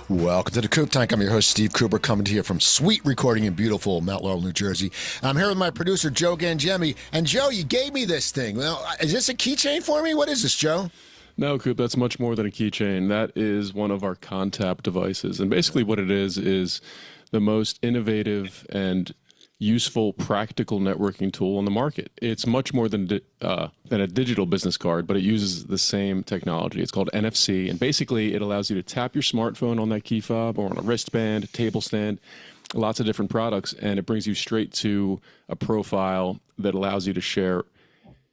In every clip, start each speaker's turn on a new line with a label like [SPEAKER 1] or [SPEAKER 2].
[SPEAKER 1] Welcome to the Coop Tank. I'm your host, Steve Cooper, coming to you from SuiteRecording in beautiful Mount Laurel, New Jersey. I'm here with my producer, Joe Gangemi. And Joe, you gave me this thing. Well, is this a keychain for me? What is this, Joe?
[SPEAKER 2] No, Coop, that's much more than a keychain. That is one of our Contap devices. And basically what it is the most innovative and useful, practical networking tool on the market. It's much more than a digital business card, but it uses the same technology. It's called NFC, and basically it allows you to tap your smartphone on that key fob or on a wristband, a table stand, lots of different products, and it brings you straight to a profile that allows you to share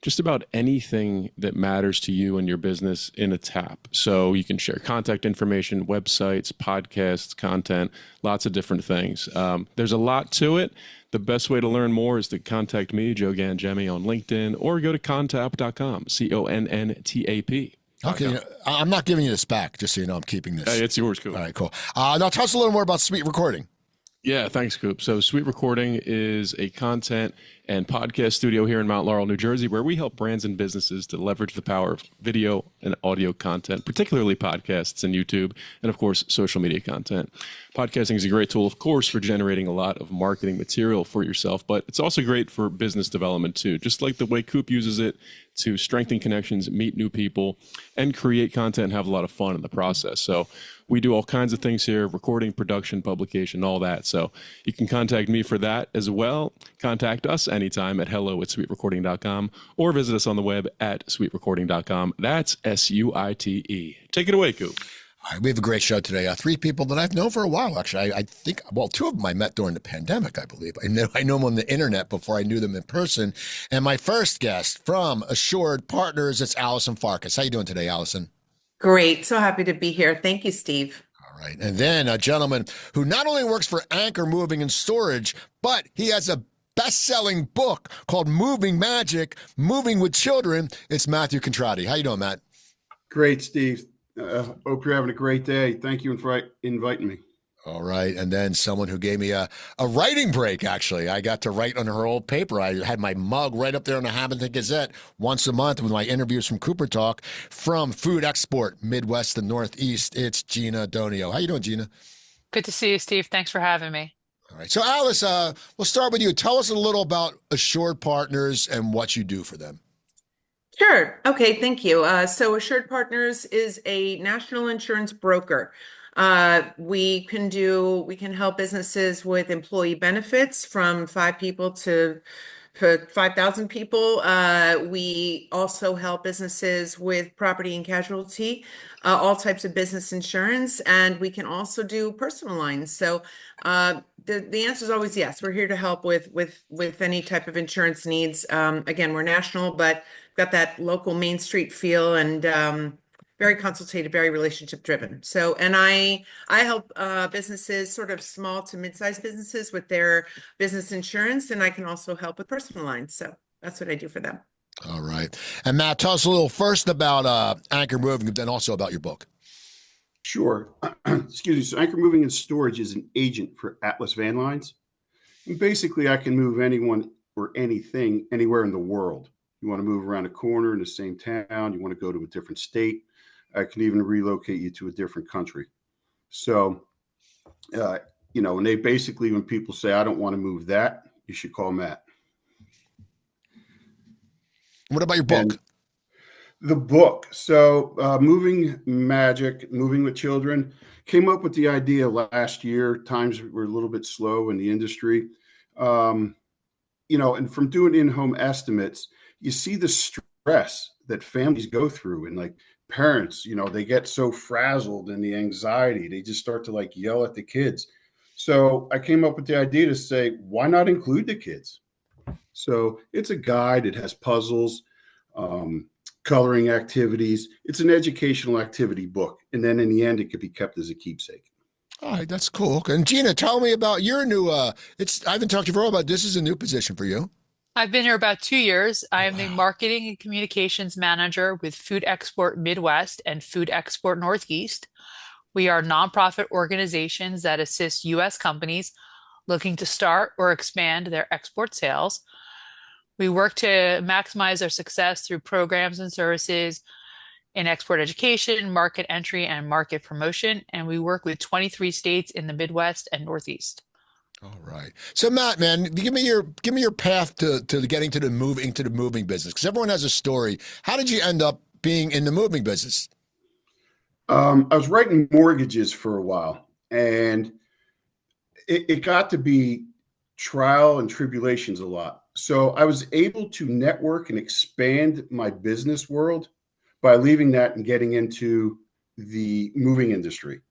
[SPEAKER 2] just about anything that matters to you and your business in a tap. So you can share contact information, websites, podcasts, content, lots of different things. There's a lot to it. The best way to learn more is to contact me, Joe Gangemi, on LinkedIn, or go to contap.com, CONNTAP.
[SPEAKER 1] Okay, I'm not giving you this back, just so you know I'm keeping this.
[SPEAKER 2] Hey, it's yours, Coop.
[SPEAKER 1] All right, cool. Now tell us a little more about SuiteRecording.
[SPEAKER 2] Yeah, thanks, Coop. So SuiteRecording is a content and podcast studio here in Mount Laurel, New Jersey, where we help brands and businesses to leverage the power of video and audio content, particularly podcasts and YouTube, and of course, social media content. Podcasting is a great tool, of course, for generating a lot of marketing material for yourself, but it's also great for business development too, just like the way Coop uses it to strengthen connections, meet new people, and create content and have a lot of fun in the process. So we do all kinds of things here, recording, production, publication, all that. So you can contact me for that as well. Contact us anytime at hello@suiterecording.com or visit us on the web at suiterecording.com. That's SUITE. Take it away, Coop.
[SPEAKER 1] All right, we have a great show today. Three people that I've known for a while, actually. I think, well, two of them I met during the pandemic, I believe. I know them on the internet before I knew them in person. And my first guest from AssuredPartners, it's Allison Farcus. How you doing today, Allison?
[SPEAKER 3] Great. So happy to be here. Thank you, Steve.
[SPEAKER 1] All right. And then a gentleman who not only works for Anchor Moving and Storage, but he has a best-selling book called Moving Magic, Moving with Children. It's Matthew Contrady. How you doing, Matt?
[SPEAKER 4] Great, Steve. Hope you're having a great day. Thank you for inviting me.
[SPEAKER 1] All right. And then someone who gave me a writing break, actually. I got to write on her old paper. I had my mug right up there in the Hamilton Gazette once a month with my interviews from Cooper Talk from Food Export, Midwest and Northeast. It's Gina Donio. How you doing, Gina?
[SPEAKER 5] Good to see you, Steve. Thanks for having me.
[SPEAKER 1] All right. So, Alice, we'll start with you. Tell us a little about AssuredPartners and what you do for them.
[SPEAKER 3] Sure. Okay. Thank you. So AssuredPartners is a national insurance broker. We can help businesses with employee benefits from 5 people to 5,000 people. We also help businesses with property and casualty, all types of business insurance, and we can also do personal lines. So the answer is always yes. We're here to help with any type of insurance needs. Again, we're national, but got that local Main Street feel and very consultative, very relationship driven. So, and I help businesses, sort of small to mid-sized businesses, with their business insurance, and I can also help with personal lines. So that's what I do for them.
[SPEAKER 1] All right. And Matt, tell us a little first about Anchor Moving, and then also about your book.
[SPEAKER 4] Sure. Excuse me. So Anchor Moving and Storage is an agent for Atlas Van Lines. And basically, I can move anyone or anything anywhere in the world. You want to move around a corner in the same town, you want to go to a different state, I can even relocate you to a different country. So, and they basically, when people say, I don't want to move that, you should call Matt.
[SPEAKER 1] What about your book?
[SPEAKER 4] And the book. So Moving Magic, Moving with Children, came up with the idea last year. Times were a little bit slow in the industry. And from doing in-home estimates, you see the stress that families go through, and like parents, they get so frazzled and the anxiety, they just start to yell at the kids. So I came up with the idea to say, why not include the kids? So it's a guide. It has puzzles, coloring activities. It's an educational activity book. And then in the end, it could be kept as a keepsake.
[SPEAKER 1] All right, that's cool. And Gina, tell me about your new, I haven't talked to you for a while, but this is a new position for you.
[SPEAKER 5] I've been here about 2 years. I am the marketing and communications manager with Food Export Midwest and Food Export Northeast. We are nonprofit organizations that assist U.S. companies looking to start or expand their export sales. We work to maximize their success through programs and services in export education, market entry, and market promotion. And we work with 23 states in the Midwest and Northeast.
[SPEAKER 1] All right. So Matt, man, give me your path to getting to the moving business, because everyone has a story. How did you end up being in the moving business?
[SPEAKER 4] I was writing mortgages for a while, and it got to be trial and tribulations a lot. So I was able to network and expand my business world by leaving that and getting into the moving industry.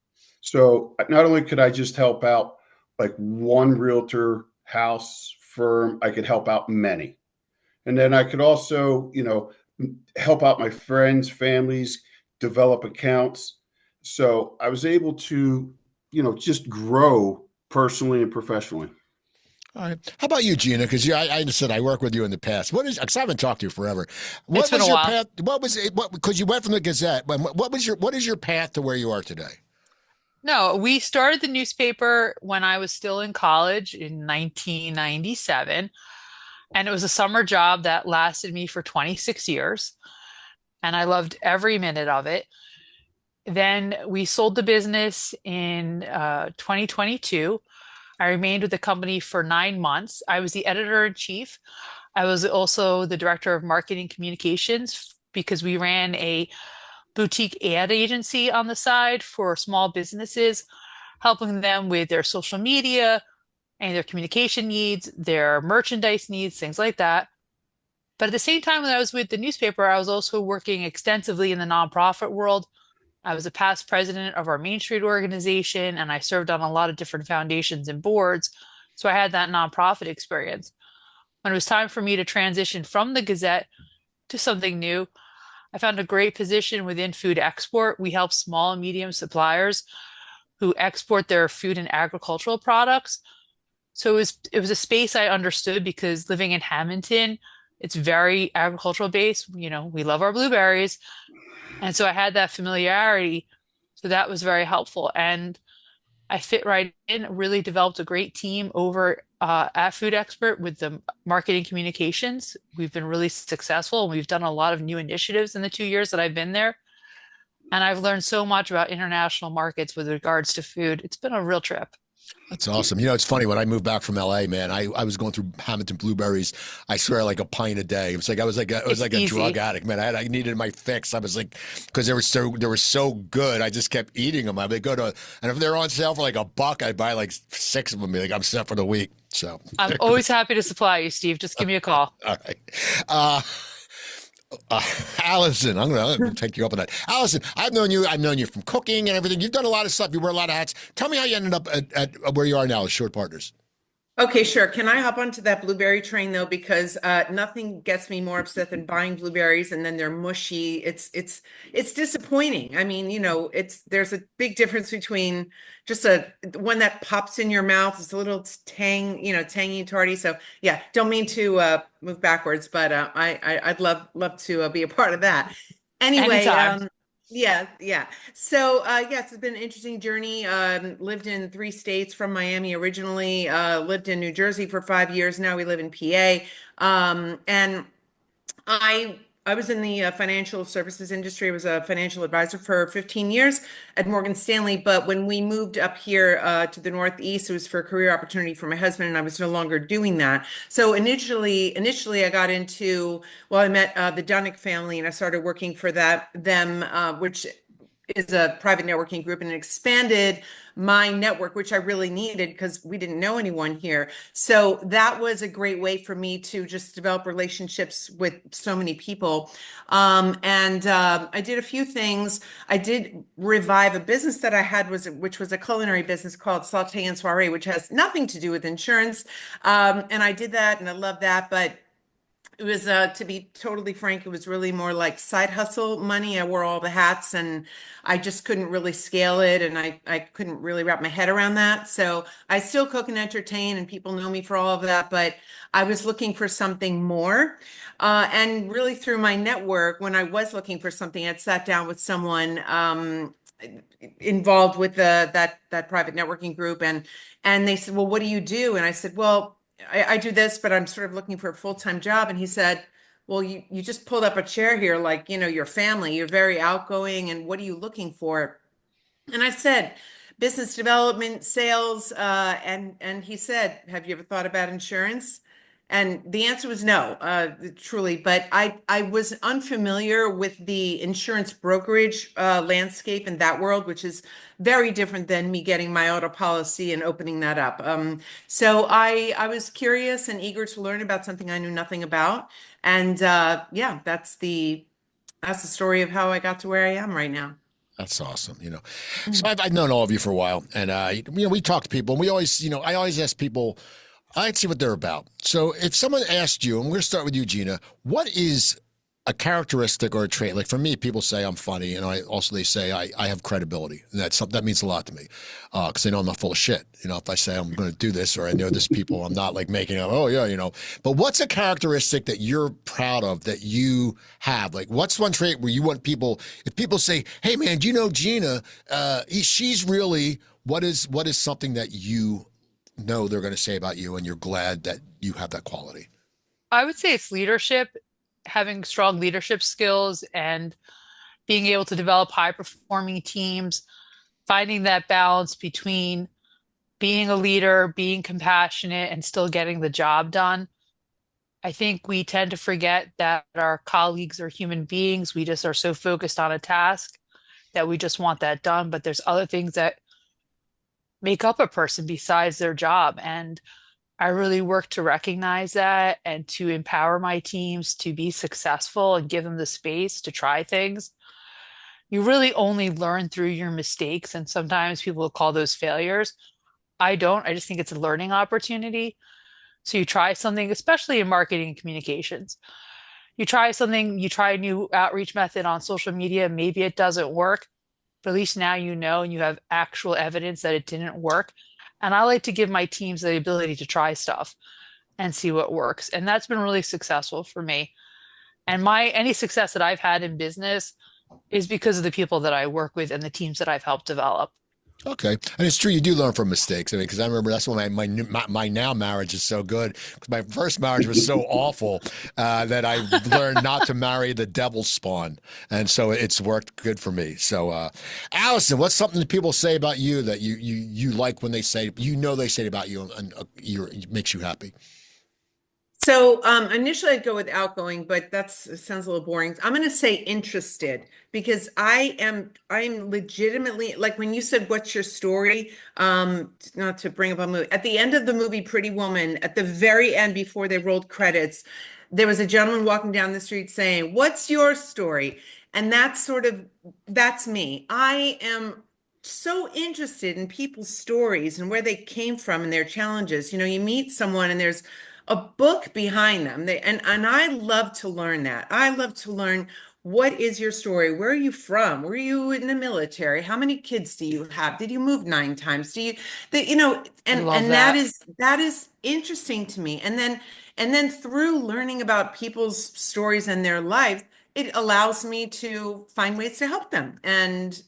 [SPEAKER 4] So not only could I just help out like one realtor, house, firm, I could help out many. And then I could also, help out my friends, families, develop accounts. So I was able to, just grow personally and professionally.
[SPEAKER 1] All right. How about you, Gina? Because I just said I worked with you in the past. Because I haven't talked to you forever. What
[SPEAKER 5] It's been
[SPEAKER 1] was
[SPEAKER 5] a
[SPEAKER 1] your
[SPEAKER 5] while.
[SPEAKER 1] path? What was it? Because you went from the Gazette. What is your path to where you are today?
[SPEAKER 5] No, we started the newspaper when I was still in college in 1997. And it was a summer job that lasted me for 26 years. And I loved every minute of it. Then we sold the business in 2022. I remained with the company for 9 months. I was the editor-in-chief. I was also the director of marketing communications because we ran a boutique ad agency on the side for small businesses, helping them with their social media and their communication needs, their merchandise needs, things like that. But at the same time, when I was with the newspaper, I was also working extensively in the nonprofit world. I was a past president of our Main Street organization, and I served on a lot of different foundations and boards. So I had that nonprofit experience. When it was time for me to transition from the Gazette to something new, I found a great position within food export. We help small and medium suppliers who export their food and agricultural products. So it was a space I understood because living in Hamilton, it's very agricultural based. We love our blueberries. And so I had that familiarity. So that was very helpful. And I fit right in, really developed a great team over at Food Expert with the marketing communications. We've been really successful. We've done a lot of new initiatives in the 2 years that I've been there. And I've learned so much about international markets with regards to food. It's been a real trip.
[SPEAKER 1] That's awesome. It's funny, when I moved back from LA, man, I was going through Hamilton blueberries. I swear, like a pint a day. It was like I was like a drug addict, man. I needed my fix. I was like, because they were so good. I just kept eating them. I would go to, and if they're on sale for like $1, I'd buy like 6 of them. Be like, I'm set for the week. So
[SPEAKER 5] I'm always happy to supply you, Steve. Just give me a call.
[SPEAKER 1] all right. Allison, I'm gonna take you up on that. Allison, I've known you from cooking and everything. You've done a lot of stuff. You wear a lot of hats. Tell me how you ended up at where you are now as AssuredPartners.
[SPEAKER 3] Okay, sure. Can I hop onto that blueberry train though? Because nothing gets me more upset than buying blueberries and then they're mushy. It's disappointing. I mean, there's a big difference between just one that pops in your mouth. It's a little tangy, tarty. So yeah, don't mean to move backwards, but I'd love to be a part of that. Anyway,
[SPEAKER 5] Anytime.
[SPEAKER 3] yeah. So, yes, it's been an interesting journey. Lived in 3 states from Miami originally, lived in New Jersey for 5 years. Now we live in PA. And I was in the financial services industry. I was a financial advisor for 15 years at Morgan Stanley. But when we moved up here to the Northeast, it was for a career opportunity for my husband, and I was no longer doing that. So initially, I got into, I met the Dunnick family, and I started working for them, which is a private networking group, and it expanded my network, which I really needed because we didn't know anyone here. So that was a great way for me to just develop relationships with so many people. And I did a few things. I did revive a business that I had, which was a culinary business called Sauté and Soirée, which has nothing to do with insurance. And I did that, and I love that. But it was, to be totally frank, it was really more like side hustle money. I wore all the hats and I just couldn't really scale it. And I couldn't really wrap my head around that. So I still cook and entertain, and people know me for all of that. But I was looking for something more. And really through my network, when I was looking for something, I'd sat down with someone involved with that private networking group. And they said, well, what do you do? And I said, well, I do this, but I'm sort of looking for a full-time job. And he said, well, you just pulled up a chair here, like, your family, you're very outgoing, and what are you looking for? And I said, business development, sales, and he said, have you ever thought about insurance? And the answer was no, truly. But I was unfamiliar with the insurance brokerage landscape in that world, which is very different than me getting my auto policy and opening that up. So I was curious and eager to learn about something I knew nothing about. And yeah, that's the story of how I got to where I am right now.
[SPEAKER 1] That's awesome. So I've known all of you for a while, and we talk to people, and we always, I always ask people, I'd see what they're about. So if someone asked you, and we're going to start with you, Gina, what is a characteristic or a trait? Like for me, people say I'm funny, and they say I have credibility, and that means a lot to me, because they know I'm not full of shit. If I say I'm going to do this, or I know this people, I'm not like making up. Oh yeah, But what's a characteristic that you're proud of that you have? Like, what's one trait where you want people? If people say, "Hey man, do you know Gina? She's really," what is something that you know they're going to say about you, and you're glad that you have that quality?
[SPEAKER 5] I would say it's leadership, having strong leadership skills and being able to develop high performing teams, finding that balance between being a leader, being compassionate, and still getting the job done. I think we tend to forget that our colleagues are human beings. We just are so focused on a task that we just want that done. But there's other things that make up a person besides their job. And I really work to recognize that and to empower my teams to be successful and give them the space to try things. You really only learn through your mistakes, and sometimes people will call those failures. I don't. I just think it's a learning opportunity. So you try something, especially in marketing and communications. You try something, you try a new outreach method on social media, maybe it doesn't work, but at least now you know and you have actual evidence that it didn't work. And I like to give my teams the ability to try stuff and see what works. And that's been really successful for me. And any success that I've had in business is because of the people that I work with and the teams that I've helped develop.
[SPEAKER 1] Okay, and it's true you do learn from mistakes. I mean, because I remember that's why my now marriage is so good. Because my first marriage was so awful that I learned not to marry the devil's spawn, and so it's worked good for me. So, Allison, what's something that people say about you that you like when they say they say about you and it makes you happy?
[SPEAKER 3] So initially I'd go with outgoing, but it sounds a little boring. I'm going to say interested, because I'm legitimately, like when you said, what's your story? Not to bring up a movie, at the end of the movie, Pretty Woman, at the very end, before they rolled credits, there was a gentleman walking down the street saying, what's your story? And that's me. I am so interested in people's stories and where they came from and their challenges. You meet someone and there's a book behind them. And I love to learn that. I love to learn, what is your story? Where are you from? Were you in the military? How many kids do you have? Did you move 9 times? And
[SPEAKER 5] Love
[SPEAKER 3] that
[SPEAKER 5] that.
[SPEAKER 3] is interesting to me. And then through learning about people's stories and their lives, it allows me to find ways to help them and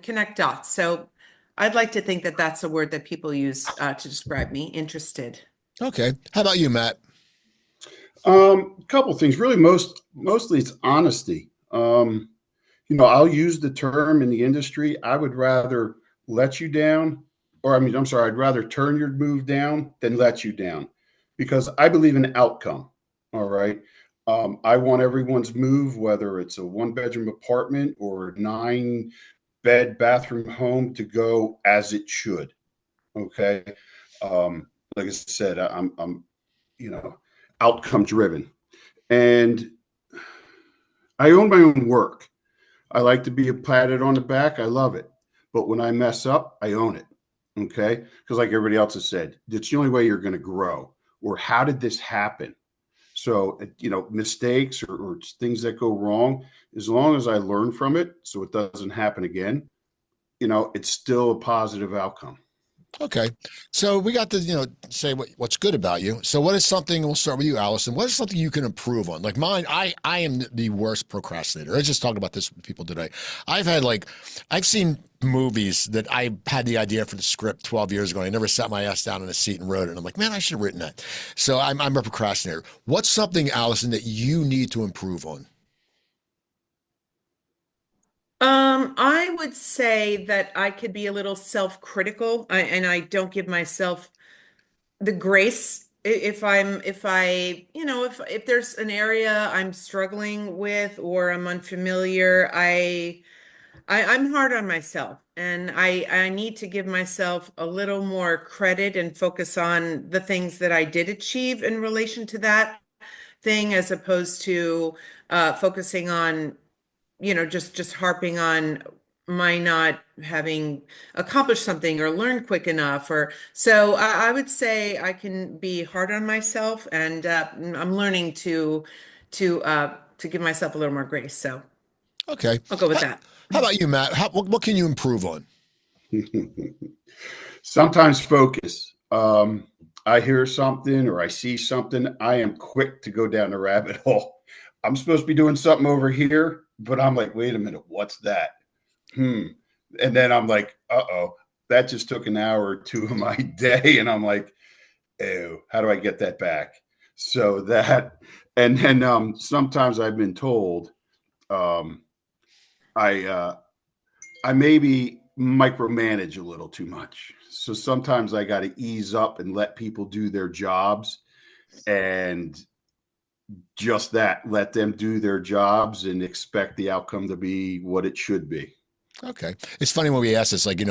[SPEAKER 3] connect dots. So I'd like to think that that's a word that people use to describe me, interested.
[SPEAKER 1] Okay, how about you, Matt?
[SPEAKER 4] Couple things. Really, mostly it's honesty. I'll use the term in the industry. I would rather let you down, I'm sorry, I'd rather turn your move down than let you down, because I believe in outcome. All right. I want everyone's move, whether it's a 1-bedroom apartment or a 9-bed bathroom home, to go as it should. Okay. Like I said, I'm outcome driven, and I own my own work. I like to be patted on the back. I love it. But when I mess up, I own it. Okay. Because like everybody else has said, it's the only way you're going to grow. Or how did this happen? So, mistakes or things that go wrong, as long as I learn from it so it doesn't happen again, it's still a positive outcome.
[SPEAKER 1] Okay. So we got to, say what's good about you. So what is something, we'll start with you, Allison. What is something you can improve on? Like mine, I am the worst procrastinator. I was just talking about this with people today. I've seen movies that I had the idea for the script 12 years ago. I never sat my ass down in a seat and wrote it. And I'm like, man, I should have written that. So I'm a procrastinator. What's something, Allison, that you need to improve on?
[SPEAKER 3] I would say that I could be a little self-critical, and I don't give myself the grace if I, if there's an area I'm struggling with or I'm unfamiliar, I'm hard on myself, and I need to give myself a little more credit and focus on the things that I did achieve in relation to that thing, as opposed to focusing on, just harping on my not having accomplished something or learned quick enough. Or so I would say I can be hard on myself, and I'm learning to give myself a little more grace. So
[SPEAKER 1] Okay.
[SPEAKER 3] I'll go with
[SPEAKER 1] How,
[SPEAKER 3] that.
[SPEAKER 1] how about you, Matt? What can you improve on?
[SPEAKER 4] Sometimes focus. I hear something or I see something, I am quick to go down the rabbit hole. I'm supposed to be doing something over here, but I'm like, wait a minute, what's that? And then I'm like, uh-oh, that just took an hour or two of my day. And I'm like, ew, how do I get that back? So that, and then sometimes I've been told um, I I maybe micromanage a little too much. So sometimes I got to ease up and let people do their jobs, and just that, let them do their jobs and expect the outcome to be what it should be.
[SPEAKER 1] Okay. It's funny when we ask this, like,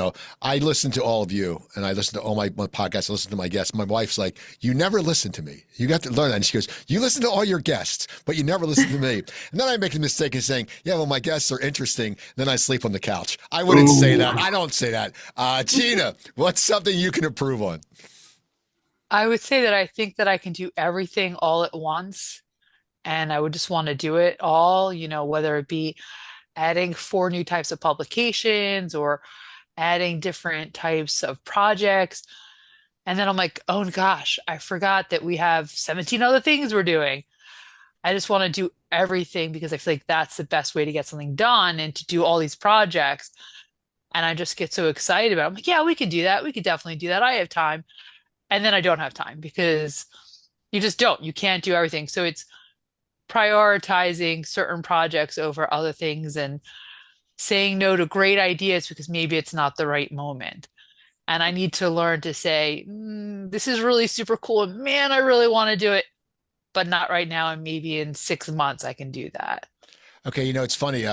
[SPEAKER 1] I listen to all of you and I listen to all my podcasts. I listen to my guests. My wife's like, you never listen to me. You got to learn that. And she goes, you listen to all your guests, but you never listen to me. And then I make the mistake of saying, yeah, well, my guests are interesting. Then I sleep on the couch. I wouldn't say that. I don't say that. Gina, what's something you can improve on?
[SPEAKER 5] I would say that I think that I can do everything all at once, and I would just want to do it all, whether it be adding four new types of publications or adding different types of projects. And then I'm like, oh gosh, I forgot that we have 17 other things we're doing. I just want to do everything because I feel like that's the best way to get something done and to do all these projects. And I just get so excited about it. I'm like, yeah, we can do that. We could definitely do that. I have time. And then I don't have time because you just don't. You can't do everything. So it's prioritizing certain projects over other things and saying no to great ideas because maybe it's not the right moment. And I need to learn to say, this is really super cool. And man, I really want to do it, but not right now. And maybe in 6 months I can do that.
[SPEAKER 1] Okay. It's funny.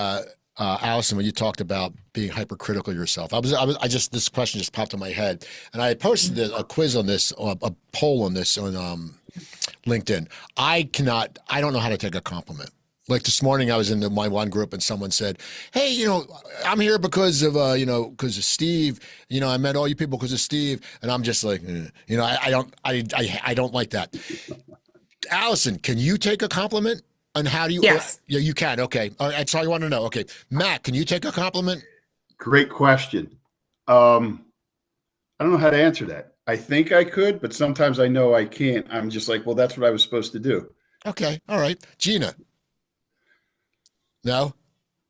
[SPEAKER 1] Allison, when you talked about being hypercritical of yourself, this question just popped in my head, and I posted a quiz on this, a poll on this on LinkedIn. I don't know how to take a compliment. Like this morning, I was in my one group, and someone said, "Hey, I'm here because of because of Steve. I met all you people because of Steve." And I'm just like, I don't like that. Allison, can you take a compliment? And how do you?
[SPEAKER 3] Yes.
[SPEAKER 1] Yeah, you can. Okay, all right, that's all you want to know. Okay, Matt, can you take a compliment?
[SPEAKER 4] Great question. I don't know how to answer that. I think I could, but sometimes I know I can't. I'm just like, well, that's what I was supposed to do.
[SPEAKER 1] Okay, all right, Gina. No.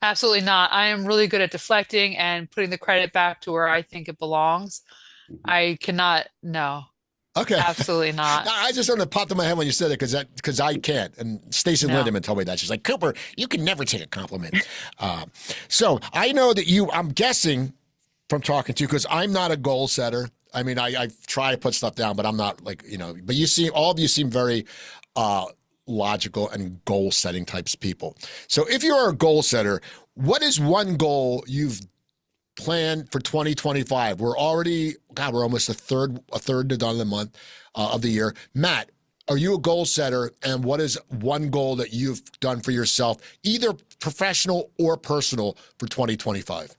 [SPEAKER 5] Absolutely not. I am really good at deflecting and putting the credit back to where I think it belongs. I cannot, no,
[SPEAKER 1] Okay.
[SPEAKER 5] absolutely not.
[SPEAKER 1] I just sort of popped in my head when you said it because I can't. And Stacey
[SPEAKER 5] No.
[SPEAKER 1] Lindemann told me that. She's like, Cooper, you can never take a compliment. So I know that I'm guessing from talking to you, because I'm not a goal setter. I mean, I try to put stuff down, but I'm not like, but all of you seem very logical and goal setting types of people. So if you are a goal setter, what is one goal you've plan for 2025? We're almost a third done in the month of the year. Matt, are you a goal setter? And what is one goal that you've done for yourself, either professional or personal, for 2025?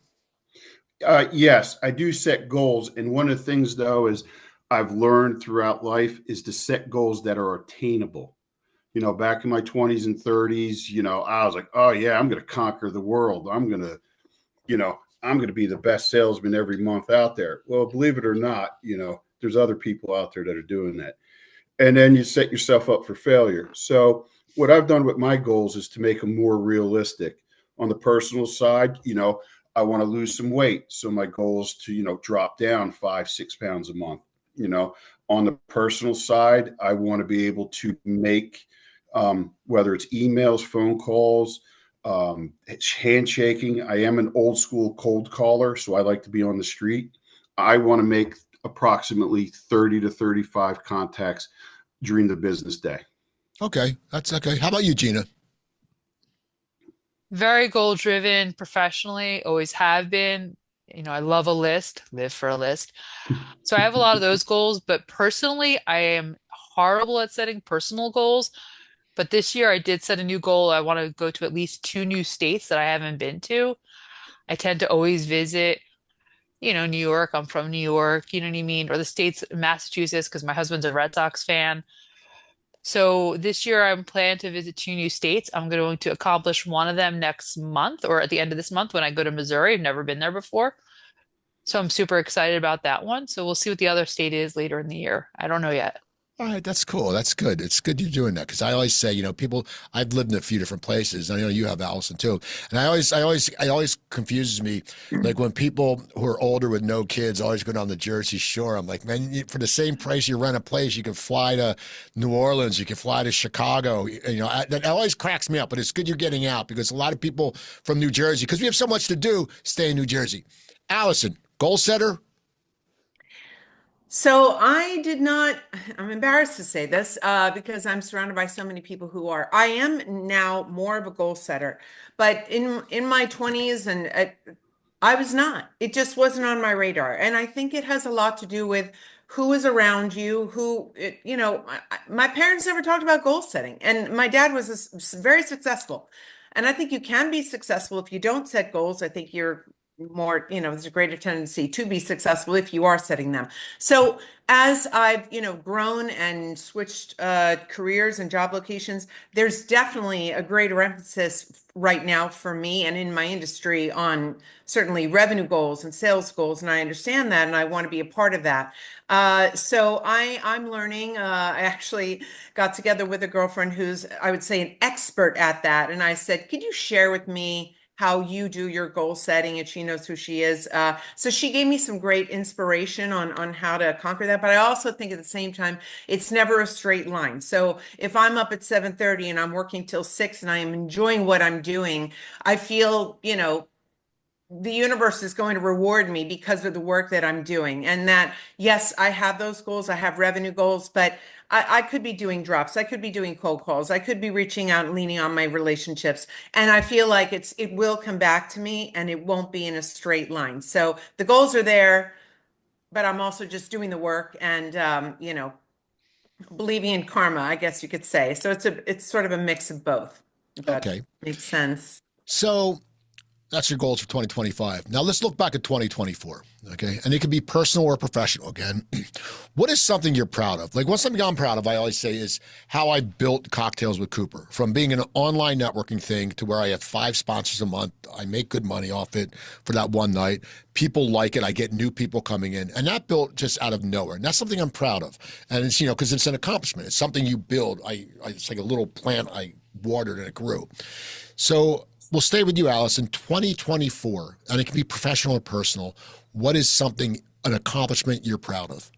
[SPEAKER 4] Yes, I do set goals. And one of the things, though, is I've learned throughout life is to set goals that are attainable. Back in my 20s and 30s, I was like, oh, yeah, I'm going to conquer the world. I'm going to, I'm going to be the best salesman every month out there. Well, believe it or not, there's other people out there that are doing that. And then you set yourself up for failure. So what I've done with my goals is to make them more realistic. On the personal side, I want to lose some weight. So my goal is to, drop down 5-6 pounds a month. On the personal side, I want to be able to make, whether it's emails, phone calls, it's handshaking. I am an old school cold caller, so I like to be on the street. I want to make approximately 30 to 35 contacts during the business day.
[SPEAKER 1] Okay, that's okay. How about you, Gina?
[SPEAKER 5] Very goal driven professionally, always have been. I love a list, live for a list. So I have a lot of those goals, but personally, I am horrible at setting personal goals. But this year I did set a new goal. I want to go to at least 2 new states that I haven't been to. I tend to always visit, New York. I'm from New York, you know what I mean? Or the states, Massachusetts, because my husband's a Red Sox fan. So this year I'm planning to visit 2 new states. I'm going to accomplish one of them next month or at the end of this month when I go to Missouri. I've never been there before. So I'm super excited about that one. So we'll see what the other state is later in the year. I don't know yet.
[SPEAKER 1] All right, that's cool. That's good. It's good you're doing that because I always say, people. I've lived in a few different places. I know you have, Allison, too. And it always confuses me, like when people who are older with no kids always go down the Jersey Shore. I'm like, man, for the same price you rent a place, you can fly to New Orleans, you can fly to Chicago. That always cracks me up. But it's good you're getting out because a lot of people from New Jersey, because we have so much to do, stay in New Jersey. Allison, goal setter.
[SPEAKER 3] So I did not, I'm embarrassed to say this because I'm surrounded by so many people who are. I am now more of a goal setter, but in my 20s and I was not. It just wasn't on my radar. And I think it has a lot to do with who is around you, my parents never talked about goal setting. And my dad was very successful. And I think you can be successful if you don't set goals. I think you're more, there's a greater tendency to be successful if you are setting them. So as I've, grown and switched careers and job locations, there's definitely a greater emphasis right now for me and in my industry on certainly revenue goals and sales goals. And I understand that, and I want to be a part of that. So I'm learning. I actually got together with a girlfriend who's, I would say, an expert at that. And I said, could you share with me how you do your goal setting? And she knows who she is. So she gave me some great inspiration on how to conquer that. But I also think at the same time, it's never a straight line. So if I'm up at 7:30 and I'm working till 6 and I am enjoying what I'm doing, I feel, the universe is going to reward me because of the work that I'm doing. And that, yes, I have those goals. I have revenue goals, but I could be doing drops. I could be doing cold calls. I could be reaching out and leaning on my relationships. And I feel like it will come back to me and it won't be in a straight line. So the goals are there, but I'm also just doing the work and, believing in karma, I guess you could say. So it's sort of a mix of both. If that
[SPEAKER 1] Okay.
[SPEAKER 3] makes sense.
[SPEAKER 1] So that's your goals for 2025. Now let's look back at 2024, okay? And it could be personal or professional again. What is something you're proud of? Like what's something I'm proud of, I always say, is how I built Cocktails with Cooper. From being an online networking thing to where I have 5 sponsors a month. I make good money off it for that one night. People like it. I get new people coming in. And that built just out of nowhere. And that's something I'm proud of. And it's, because it's an accomplishment. It's something you build. It's like a little plant I watered and it grew. So we'll stay with you, Allison. 2024, and it can be professional or personal. What is an accomplishment you're proud of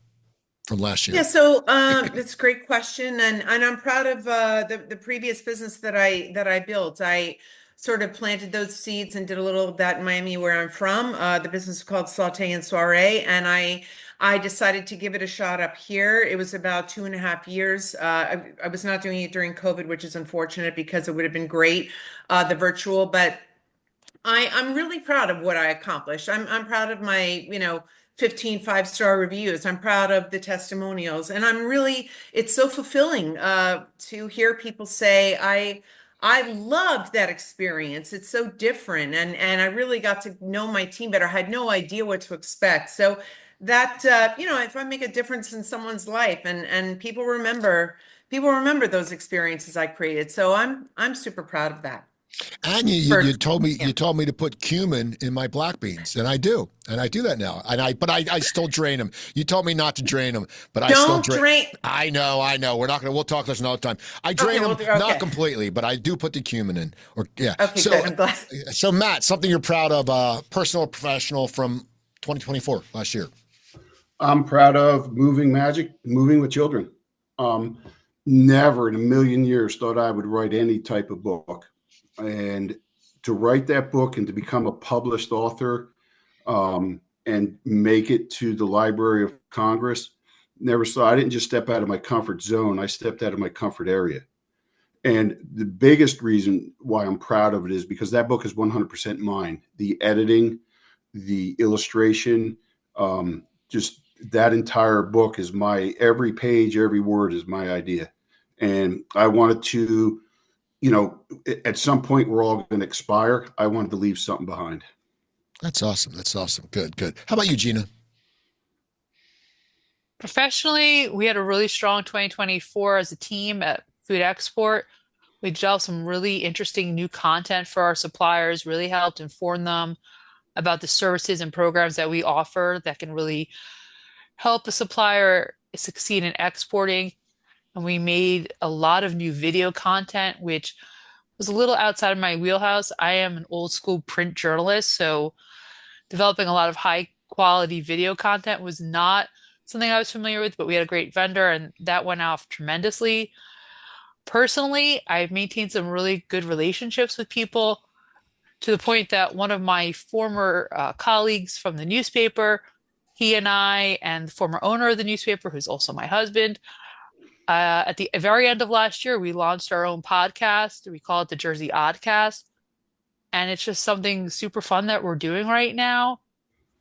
[SPEAKER 1] from last year?
[SPEAKER 3] Yeah, so that's a great question, and I'm proud of the previous business that I built. I sort of planted those seeds and did a little of that in Miami, where I'm from. The business is called Saute and Soiree, and I decided to give it a shot up here. It was about 2.5 years. I was not doing it during COVID, which is unfortunate because it would have been great, the virtual, but I'm really proud of what I accomplished. I'm proud of my, 15 5-star reviews. I'm proud of the testimonials, and it's so fulfilling to hear people say, I loved that experience. It's so different. And I really got to know my team better. I had no idea what to expect. So that, if I make a difference in someone's life and people remember those experiences I created. So I'm super proud of that.
[SPEAKER 1] And you,
[SPEAKER 3] For
[SPEAKER 1] you told me
[SPEAKER 3] yeah.
[SPEAKER 1] you told me to put cumin in my black beans, and I do that now. But I still drain them. You told me not to drain them, but I still
[SPEAKER 3] Don't
[SPEAKER 1] drain.
[SPEAKER 3] drain.
[SPEAKER 1] I know. We'll talk this another time. I
[SPEAKER 3] Okay,
[SPEAKER 1] drain
[SPEAKER 3] we'll
[SPEAKER 1] them
[SPEAKER 3] do.
[SPEAKER 1] not
[SPEAKER 3] Okay.
[SPEAKER 1] completely, but I do put the cumin in. Or yeah.
[SPEAKER 3] Okay, good. I'm glad.
[SPEAKER 1] So Matt, something you're proud of, personal or professional from 2024 last year.
[SPEAKER 4] I'm proud of moving with children. Um, Never in a million years thought I would write any type of book. And to write that book and to become a published author, and make it to the Library of Congress, never saw. I didn't just step out of my comfort zone. I stepped out of my comfort area. And the biggest reason why I'm proud of it is because that book is 100% mine. The editing, the illustration, just that entire book is every page, every word is my idea. And I wanted to, at some point we're all going to expire. I wanted to leave something behind.
[SPEAKER 1] That's awesome. That's awesome. Good, good. How about you, Gina?
[SPEAKER 5] Professionally, we had a really strong 2024 as a team at Food Export. We developed some really interesting new content for our suppliers, really helped inform them about the services and programs that we offer that can really help the supplier succeed in exporting. And we made a lot of new video content, which was a little outside of my wheelhouse. I am an old school print journalist, so developing a lot of high quality video content was not something I was familiar with, but we had a great vendor and that went off tremendously. Personally, I've maintained some really good relationships with people to the point that one of my former colleagues from the newspaper, he and I, and the former owner of the newspaper, who's also my husband, at the very end of last year, we launched our own podcast. We call it the Jersey Oddcast. And it's just something super fun that we're doing right now.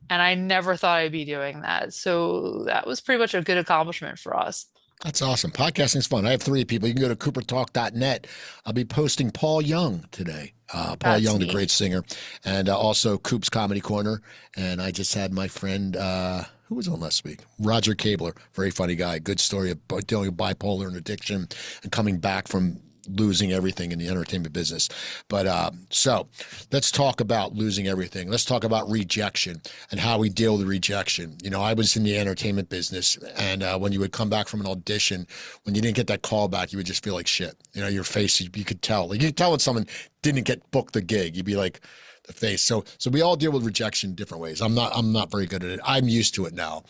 [SPEAKER 5] And I never thought I'd be doing that. So that was pretty much a good accomplishment for us.
[SPEAKER 1] That's awesome. Podcasting's fun. I have 3 people. You can go to coopertalk.net. I'll be posting Paul Young today. Paul
[SPEAKER 5] That's
[SPEAKER 1] Young, the
[SPEAKER 5] neat.
[SPEAKER 1] great singer, and also Coop's Comedy Corner. And I just had my friend, who was on last week? Roger Cabler, very funny guy. Good story about dealing with bipolar and addiction and coming back from losing everything in the entertainment business. But so let's talk about losing everything. Let's talk about rejection and how we deal with rejection. I was in the entertainment business, and when you would come back from an audition, when you didn't get that call back, you would just feel like shit. Your face, you could tell. Like you could tell when someone didn't get booked the gig. You'd be like, the face. So we all deal with rejection in different ways. I'm not very good at it. I'm used to it now.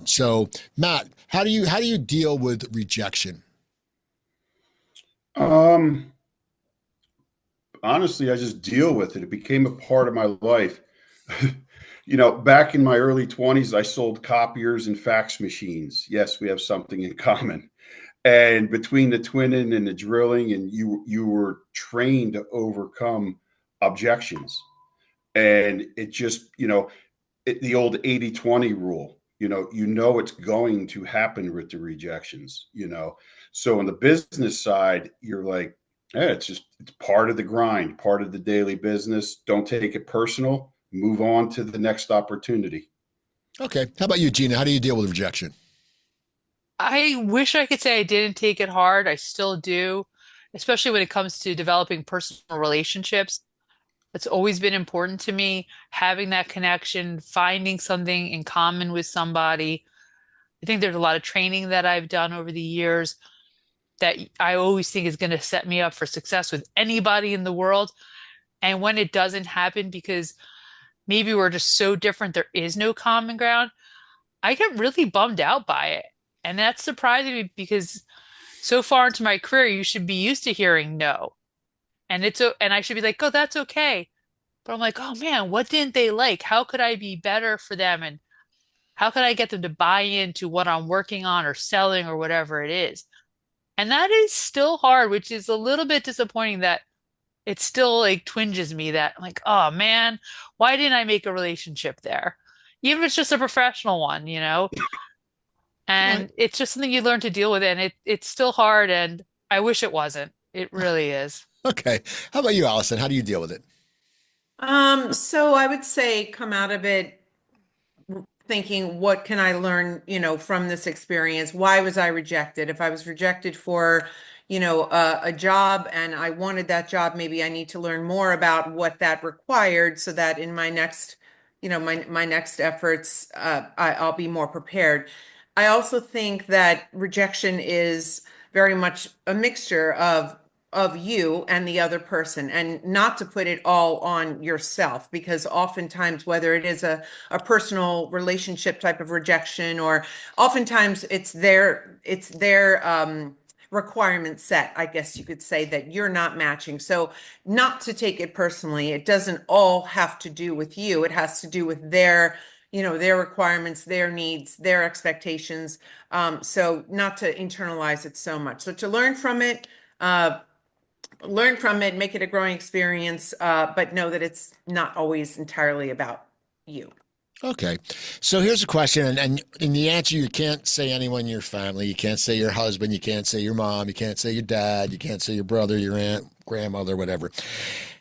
[SPEAKER 1] So Matt, how do you deal with rejection?
[SPEAKER 4] Honestly, I just deal with it. It became a part of my life. Back in my early 20s, I sold copiers and fax machines. Yes, we have something in common. And between the twinning and the drilling, and you were trained to overcome objections. And it just, the old 80-20 rule, it's going to happen with the rejections, So on the business side, you're like, it's part of the grind, part of the daily business. Don't take it personal. Move on to the next opportunity.
[SPEAKER 1] Okay. How about you, Gina? How do you deal with rejection?
[SPEAKER 5] I wish I could say I didn't take it hard. I still do, especially when it comes to developing personal relationships. It's always been important to me, having that connection, finding something in common with somebody. I think there's a lot of training that I've done over the years that I always think is going to set me up for success with anybody in the world. And when it doesn't happen because maybe we're just so different, there is no common ground, I get really bummed out by it. And that's surprising me because so far into my career, you should be used to hearing no. And I should be like, oh, that's okay. But I'm like, oh man, what didn't they like? How could I be better for them? And how could I get them to buy into what I'm working on or selling or whatever it is? And that is still hard, which is a little bit disappointing that it still like twinges me that I'm like, oh man, why didn't I make a relationship there? Even if it's just a professional one,
[SPEAKER 1] Right.
[SPEAKER 5] And it's just something you learn to deal with, and it's still hard, and I wish it wasn't. It really is.
[SPEAKER 1] Okay. How about you, Allison? How do you deal with it?
[SPEAKER 3] So I would say come out of it thinking, what can I learn, from this experience? Why was I rejected? If I was rejected for, a job and I wanted that job, maybe I need to learn more about what that required so that in my next, my next efforts, I'll be more prepared. I also think that rejection is very much a mixture of you and the other person, and not to put it all on yourself, because oftentimes, whether it is a personal relationship type of rejection, or oftentimes it's their requirement set, I guess you could say, that you're not matching. So not to take it personally, it doesn't all have to do with you. It has to do with their requirements, their needs, their expectations. So not to internalize it so much. So to learn from it, make it a growing experience, but know that it's not always entirely about you.
[SPEAKER 1] Okay. So here's a question. And in the answer, you can't say anyone in your family. You can't say your husband. You can't say your mom. You can't say your dad. You can't say your brother, your aunt, grandmother, whatever.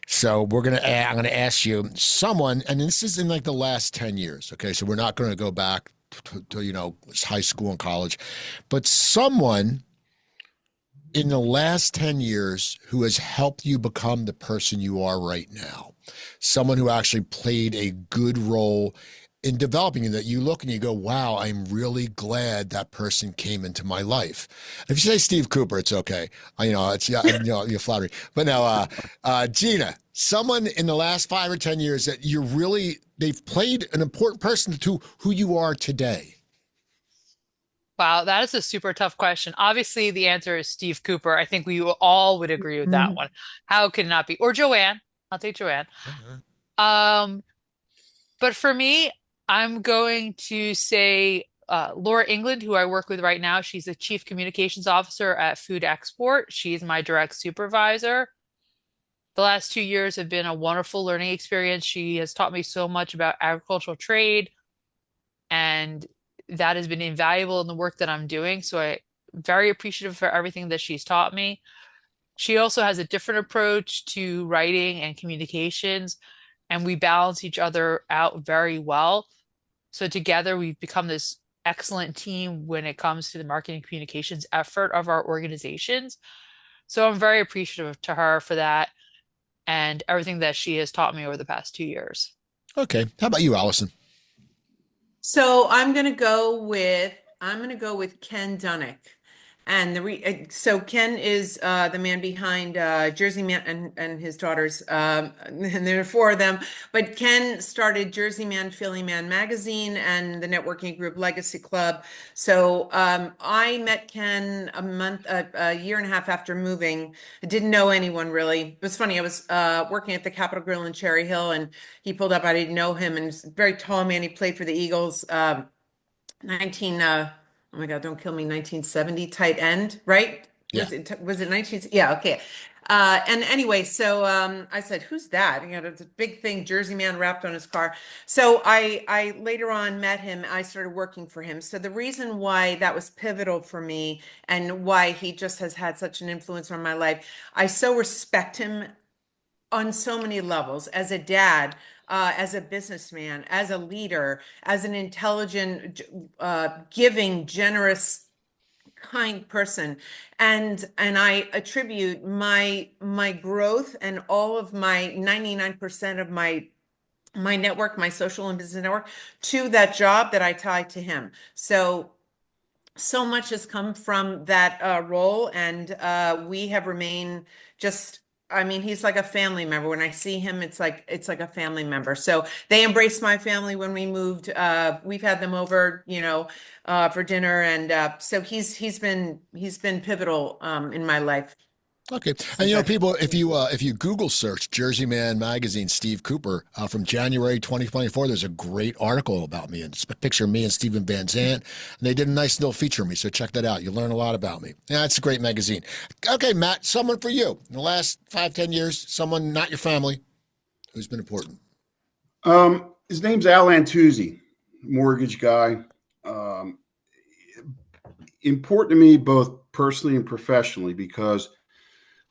[SPEAKER 1] So I'm going to ask you someone, and this is in like the last 10 years. Okay. So we're not going to go back to high school and college, but someone in the last 10 years who has helped you become the person you are right now, someone who actually played a good role in developing you, that you look and you go, wow, I'm really glad that person came into my life. If you say Steve Cooper, it's okay. You're flattering. But now, Gina, someone in the last 5 or 10 years that they've played an important person to who you are today.
[SPEAKER 5] Wow, that is a super tough question. Obviously, the answer is Steve Cooper. I think we all would agree with that one. How could it not be? Or Joanne. I'll take Joanne. Um, but for me, I'm going to say Laura England, who I work with right now. She's a chief communications officer at Food Export. She's my direct supervisor. The last 2 years have been a wonderful learning experience. She has taught me so much about agricultural trade, and that has been invaluable in the work that I'm doing. So I'm very appreciative for everything that she's taught me. She also has a different approach to writing and communications, and we balance each other out very well. So together we've become this excellent team when it comes to the marketing communications effort of our organizations. So I'm very appreciative to her for that and everything that she has taught me over the past 2 years.
[SPEAKER 1] Okay. How about you, Allison?
[SPEAKER 3] So I'm going to go with Ken Dunnick. And so Ken is the man behind Jersey Man and his daughters, and there are 4 of them. But Ken started Jersey Man, Philly Man magazine and the networking group Legacy Club. So I met Ken a year and a half after moving. I didn't know anyone really. It was funny. I was working at the Capitol Grill in Cherry Hill, and he pulled up. I didn't know him, and he's a very tall man. He played for the Eagles. 19 oh my God, don't kill me, 1970 tight end, right?
[SPEAKER 1] Yeah.
[SPEAKER 3] Was it 19? Yeah, okay. And anyway, so I said, who's that? He had a big thing, Jersey Man wrapped on his car. So I later on met him. I started working for him. So the reason why that was pivotal for me and why he just has had such an influence on my life, I so respect him on so many levels, as a dad, as a businessman, as a leader, as an intelligent, giving, generous, kind person. And I attribute my growth and all of my 99% of my network, my social and business network, to that job that I tied to him. So much has come from that role, and we have remained just, I mean, he's like a family member. When I see him, it's like a family member. So they embraced my family when we moved. We've had them over, for dinner, and so he's been pivotal in my life.
[SPEAKER 1] Okay. And people, if you Google search Jersey Man magazine, Steve Cooper, from January 2024, there's a great article about me, and it's a picture of me and Stephen Van Zandt, and they did a nice little feature of me. So check that out. You'll learn a lot about me. Yeah, it's a great magazine. Okay, Matt, someone for you in the last 5-10 years, someone not your family, who's been important.
[SPEAKER 4] His name's Al Antuzzi, mortgage guy. Important to me both personally and professionally, because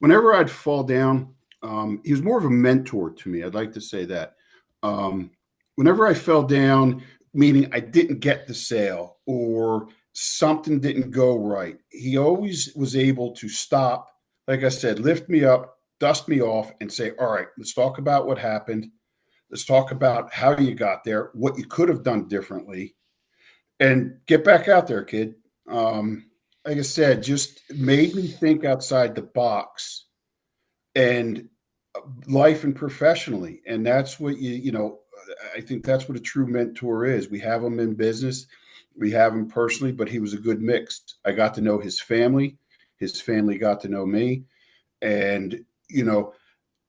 [SPEAKER 4] whenever I'd fall down, he was more of a mentor to me. I'd like to say that. Whenever I fell down, meaning I didn't get the sale, or something didn't go right, he always was able to stop, like I said, lift me up, dust me off, and say, all right, let's talk about what happened. Let's talk about how you got there, what you could have done differently, and get back out there, kid. Like I said, just made me think outside the box and life and professionally. And that's what I think that's what a true mentor is. We have him in business, we have him personally, but he was a good mix. I got to know his family got to know me. And,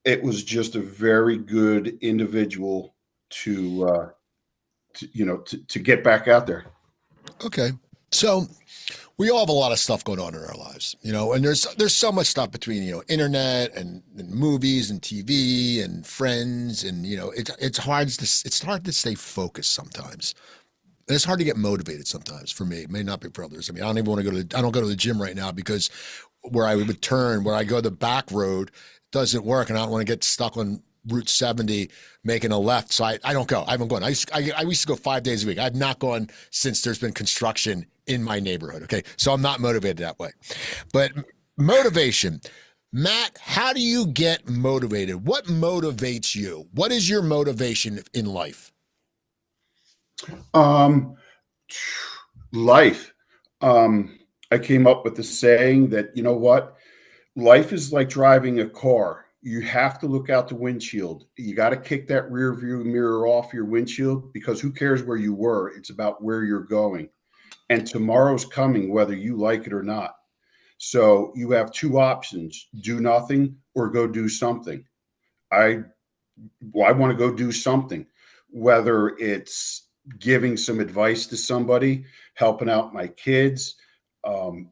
[SPEAKER 4] it was just a very good individual to get back out there.
[SPEAKER 1] Okay. So we all have a lot of stuff going on in our lives, and there's so much stuff between, internet and movies and TV and friends. And, it's hard to stay focused sometimes. And it's hard to get motivated sometimes for me. It may not be for others. I mean, I don't go to the gym right now because where I go the back road doesn't work, and I don't want to get stuck on Route 70 making a left. So I don't go. I haven't gone. I used to go 5 days a week. I've not gone since there's been construction in my neighborhood. Okay. So I'm not motivated that way. But motivation. Matt, how do you get motivated? What motivates you? What is your motivation in life?
[SPEAKER 4] Life. I came up with the saying that, you know what? Life is like driving a car. You have to look out the windshield. You got to kick that rear view mirror off your windshield, because who cares where you were? It's about where you're going. And tomorrow's coming, whether you like it or not. So you have two options: do nothing or go do something. I want to go do something, whether it's giving some advice to somebody, helping out my kids,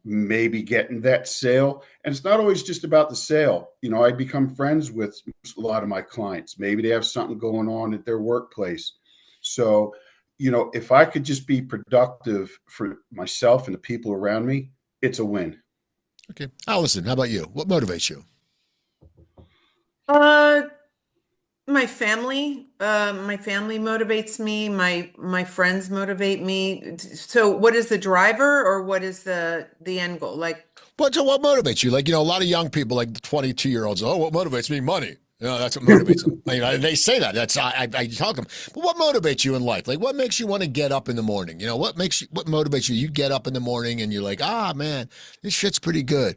[SPEAKER 4] maybe getting that sale. And it's not always just about the sale. I become friends with a lot of my clients. Maybe they have something going on at their workplace. So, if I could just be productive for myself and the people around me, it's a win.
[SPEAKER 1] Okay. Allison, how about you? What motivates you?
[SPEAKER 3] Uh, my family motivates me. My friends motivate me. So what is the driver, or what is the end goal? Like,
[SPEAKER 1] What motivates you? Like, a lot of young people, like the 22-year-olds, what motivates me? Money. That's what motivates them. They say that. I tell them. But what motivates you in life? Like, what makes you want to get up in the morning? What motivates you? You get up in the morning and you're like, man, this shit's pretty good.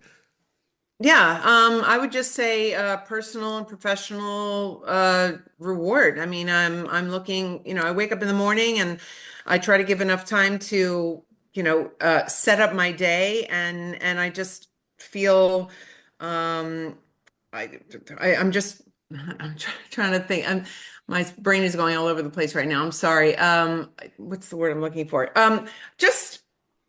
[SPEAKER 3] yeah, I would just say personal and professional reward. I mean, I'm looking, I wake up in the morning and I try to give enough time to, set up my day, and I just feel I, I'm trying to think. My brain is going all over the place right now. I'm sorry. What's the word I'm looking for? Just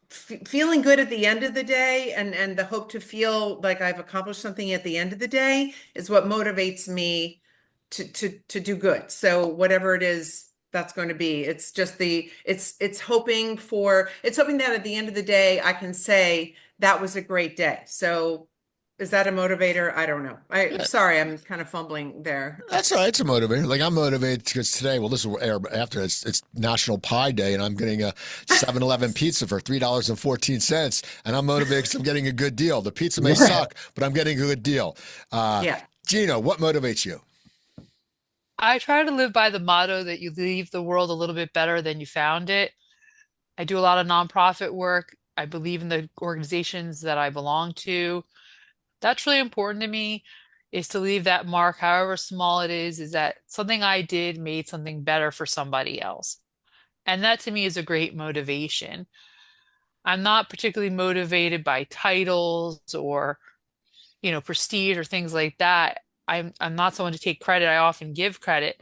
[SPEAKER 3] feeling good at the end of the day, and the hope to feel like I've accomplished something at the end of the day is what motivates me to do good. So whatever it is that's going to be, it's just it's hoping that at the end of the day I can say that was a great day. So is that a motivator? I don't know. Sorry, I'm kind of fumbling there.
[SPEAKER 1] That's all right. It's a motivator. Like, I'm motivated because today, well, this will air after it's National Pie Day, and I'm getting a 7-Eleven pizza for $3.14, and I'm motivated because I'm getting a good deal. The pizza may suck, but I'm getting a good deal.
[SPEAKER 3] Yeah.
[SPEAKER 1] Gina, what motivates you?
[SPEAKER 5] I try to live by the motto that you leave the world a little bit better than you found it. I do a lot of nonprofit work. I believe in the organizations that I belong to. That's really important to me, is to leave that mark, however small it is that something I did made something better for somebody else. And that to me is a great motivation. I'm not particularly motivated by titles or, prestige or things like that. I'm not someone to take credit. I often give credit.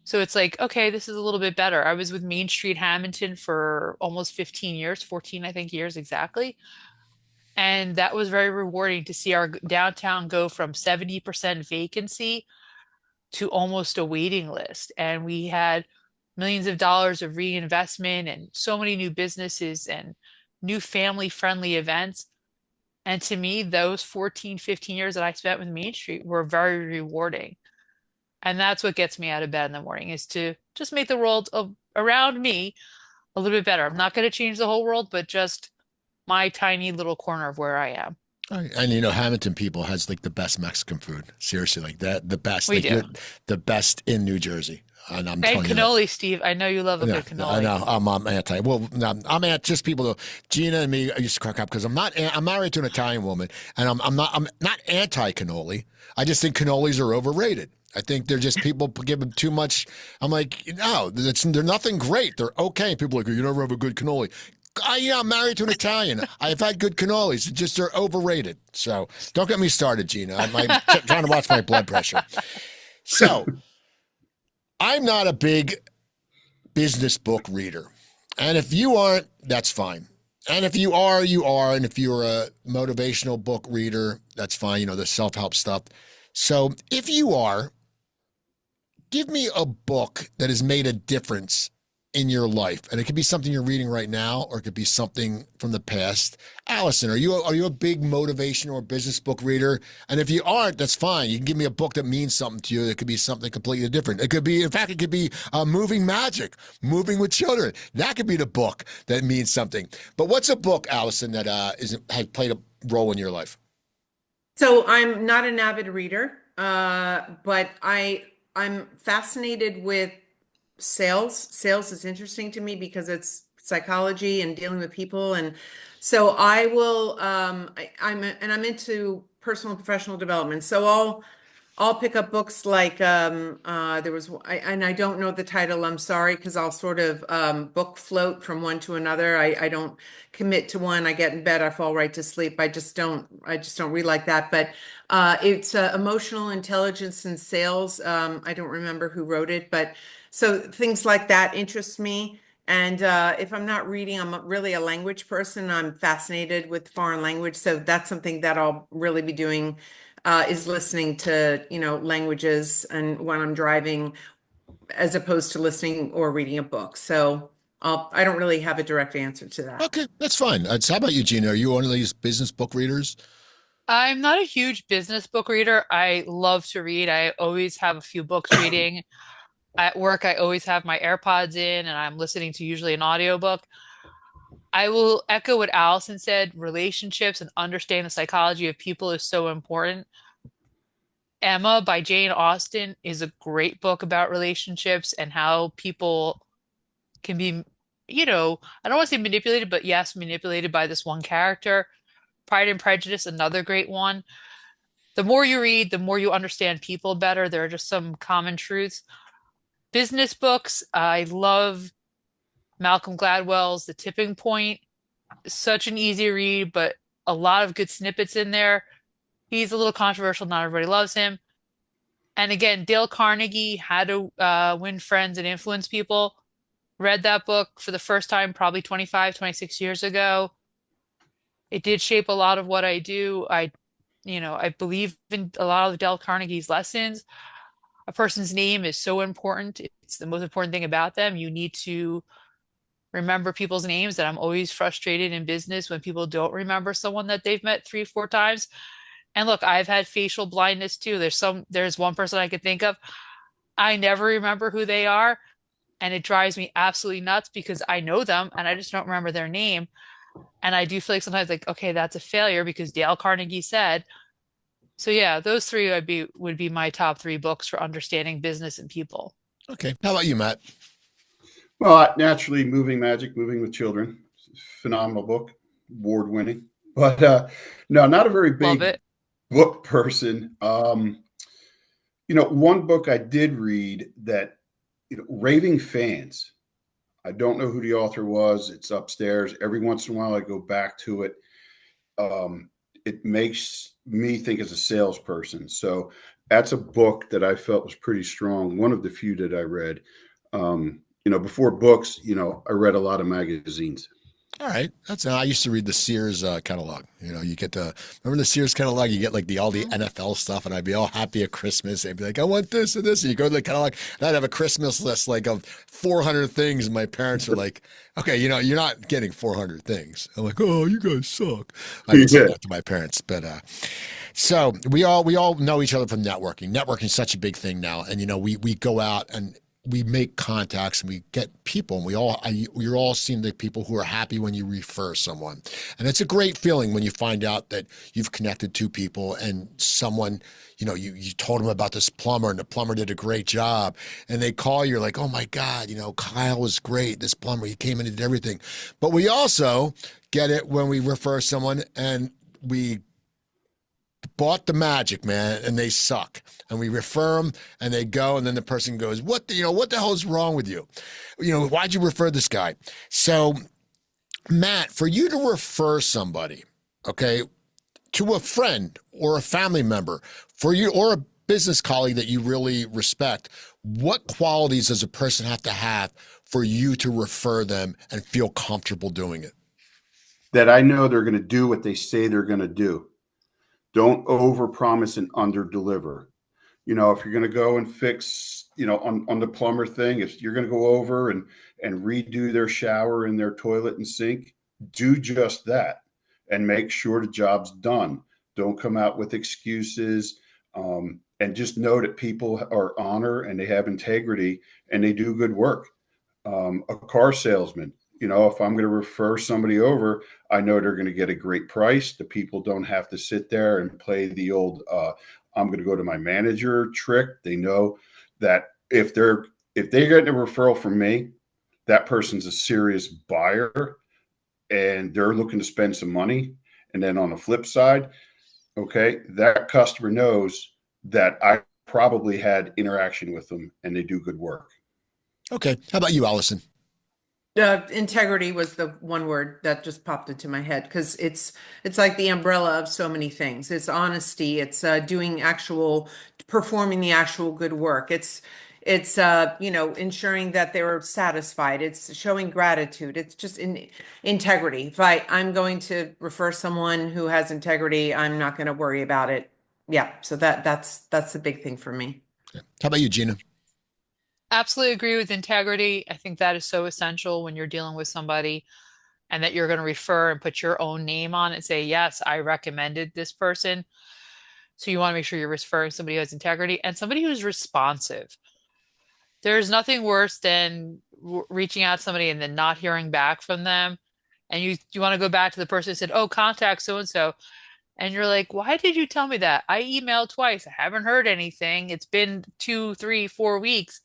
[SPEAKER 5] So it's like, okay, this is a little bit better. I was with Main Street Hamilton for almost 15 years, 14, I think, years exactly. And that was very rewarding to see our downtown go from 70% vacancy to almost a waiting list. And we had millions of dollars of reinvestment and so many new businesses and new family friendly events. And to me, those 14, 15 years that I spent with Main Street were very rewarding. And that's what gets me out of bed in the morning, is to just make the world around me a little bit better. I'm not going to change the whole world, but just my tiny little corner of where I am.
[SPEAKER 1] And you know, Hamilton people has like the best Mexican food. Seriously, like that, the best.
[SPEAKER 5] We
[SPEAKER 1] Like
[SPEAKER 5] do.
[SPEAKER 1] you're the best in New Jersey. And I'm
[SPEAKER 5] And
[SPEAKER 1] telling you that.
[SPEAKER 5] cannoli, Steve. I know you love a
[SPEAKER 1] Yeah,
[SPEAKER 5] good
[SPEAKER 1] I
[SPEAKER 5] cannoli.
[SPEAKER 1] know. I'm anti. Well, no, I'm anti. Just people. Gina and me. I used to crack up because I'm not. I'm married to an Italian woman, and I'm not anti cannoli. I just think cannolis are overrated. I think they're just people give them too much. I'm like, no, they're nothing great. They're okay. People are like, you never have a good cannoli. Yeah, I'm married to an Italian. I've had good cannolis. Just they're overrated. So don't get me started, Gina. I'm trying to watch my blood pressure. So I'm not a big business book reader. And if you aren't, that's fine. And if you are, you are. And if you're a motivational book reader, that's fine. You know, the self-help stuff. So if you are, give me a book that has made a difference in your life. And it could be something you're reading right now, or it could be something from the past. Allison, are you a big motivation or business book reader? And if you aren't, that's fine. You can give me a book that means something to you. It could be something completely different. It could be, in fact, it could be Moving Magic, Moving with Children. That could be the book that means something. But what's a book, Allison, that has played a role in your life?
[SPEAKER 3] So I'm not an avid reader, but I'm fascinated with sales. Sales is interesting to me because it's psychology and dealing with people. And so I will, I'm into personal and professional development. So I'll pick up books like, there was, and I don't know the title, I'm sorry, because I'll sort of book float from one to another. I don't commit to one. I get in bed, I fall right to sleep. I just don't read like that. But it's Emotional Intelligence in Sales. I don't remember who wrote it, but so things like that interest me. And if I'm not reading, I'm really a language person. I'm fascinated with foreign language. So that's something that I'll really be doing, is listening to, languages and when I'm driving, as opposed to listening or reading a book. So I don't really have a direct answer to that.
[SPEAKER 1] Okay, that's fine. How about you, Gina? Are you one of these business book readers?
[SPEAKER 5] I'm not a huge business book reader. I love to read. I always have a few books reading. At work, I always have my AirPods in and I'm listening to usually an audiobook. I will echo what Allison said. Relationships and understanding the psychology of people is so important. Emma by Jane Austen is a great book about relationships and how people can be, I don't want to say manipulated, but yes, manipulated by this one character. Pride and Prejudice, another great one. The more you read, the more you understand people better. There are just some common truths. Business books, I love Malcolm Gladwell's The Tipping Point. Such an easy read, but a lot of good snippets in there. He's a little controversial, not everybody loves him. And again, Dale Carnegie, How to Win Friends and Influence People. Read that book for the first time probably 25, 26 years ago. It did shape a lot of what I do. I believe in a lot of Dale Carnegie's lessons. A person's name is so important. It's the most important thing about them. You need to remember people's names. And I'm always frustrated in business when people don't remember someone that they've met 3, 4 times. And look, I've had facial blindness too. There's one person I could think of. I never remember who they are. And it drives me absolutely nuts because I know them and I just don't remember their name. And I do feel like sometimes like, okay, that's a failure because Dale Carnegie said. So yeah, those three would be my top 3 books for understanding business and people.
[SPEAKER 1] Okay. How about you, Matt?
[SPEAKER 4] Well, naturally, Moving Magic, Moving with Children, phenomenal book, award winning. But no, not a very big book person. One book I did read that, Raving Fans. I don't know who the author was. It's upstairs. Every once in a while, I go back to it. It makes me think as a salesperson. So that's a book that I felt was pretty strong. One of the few that I read. Before books, I read a lot of magazines.
[SPEAKER 1] All right. I used to read the Sears catalog. You get remember the Sears catalog? You get like all the NFL stuff, and I'd be all happy at Christmas. I'd be like, I want this and this. And you go to the catalog, and I'd have a Christmas list like of 400 things. And my parents are like, okay, you're not getting 400 things. I'm like, oh, you guys suck. I would say that to my parents. But so we all know each other from networking. Networking is such a big thing now. And, we go out and we make contacts and we get people, and you're all seeing the people who are happy when you refer someone. And it's a great feeling when you find out that you've connected two people and someone, you told them about this plumber and the plumber did a great job, and they call you, you're like, oh my God, Kyle was great. This plumber, he came in and did everything. But we also get it when we refer someone and we bought the magic, man, and they suck. And we refer them and they go, and then the person goes, what the hell is wrong with you? Why'd you refer this guy? So, Matt, for you to refer somebody, okay, to a friend or a family member, for you, or a business colleague that you really respect, what qualities does a person have to have for you to refer them and feel comfortable doing it?
[SPEAKER 4] That I know they're going to do what they say they're going to do. Don't overpromise and underdeliver. If you're going to go and fix, on the plumber thing, if you're going to go over and redo their shower and their toilet and sink, do just that and make sure the job's done. Don't come out with excuses, and just know that people are honor and they have integrity and they do good work. A car salesman, if I'm going to refer somebody over, I know they're going to get a great price. The people don't have to sit there and play the old, I'm going to go to my manager trick. They know that if they get a referral from me, that person's a serious buyer and they're looking to spend some money. And then on the flip side, okay, that customer knows that I probably had interaction with them and they do good work.
[SPEAKER 1] Okay. How about you, Allison?
[SPEAKER 3] Integrity was the one word that just popped into my head, because it's like the umbrella of so many things. It's honesty. It's performing the actual good work. It's ensuring that they were satisfied. It's showing gratitude. It's just integrity. If I'm going to refer someone who has integrity, I'm not going to worry about it. Yeah. So that's a big thing for me.
[SPEAKER 1] Okay. How about you, Gina?
[SPEAKER 5] Absolutely agree with integrity. I think that is so essential when you're dealing with somebody, and that you're going to refer and put your own name on it and say, yes, I recommended this person. So you want to make sure you're referring somebody who has integrity and somebody who's responsive. There's nothing worse than reaching out to somebody and then not hearing back from them. And you want to go back to the person who said, oh, contact so-and-so. And you're like, why did you tell me that? I emailed twice. I haven't heard anything. It's been 2, 3, 4 weeks.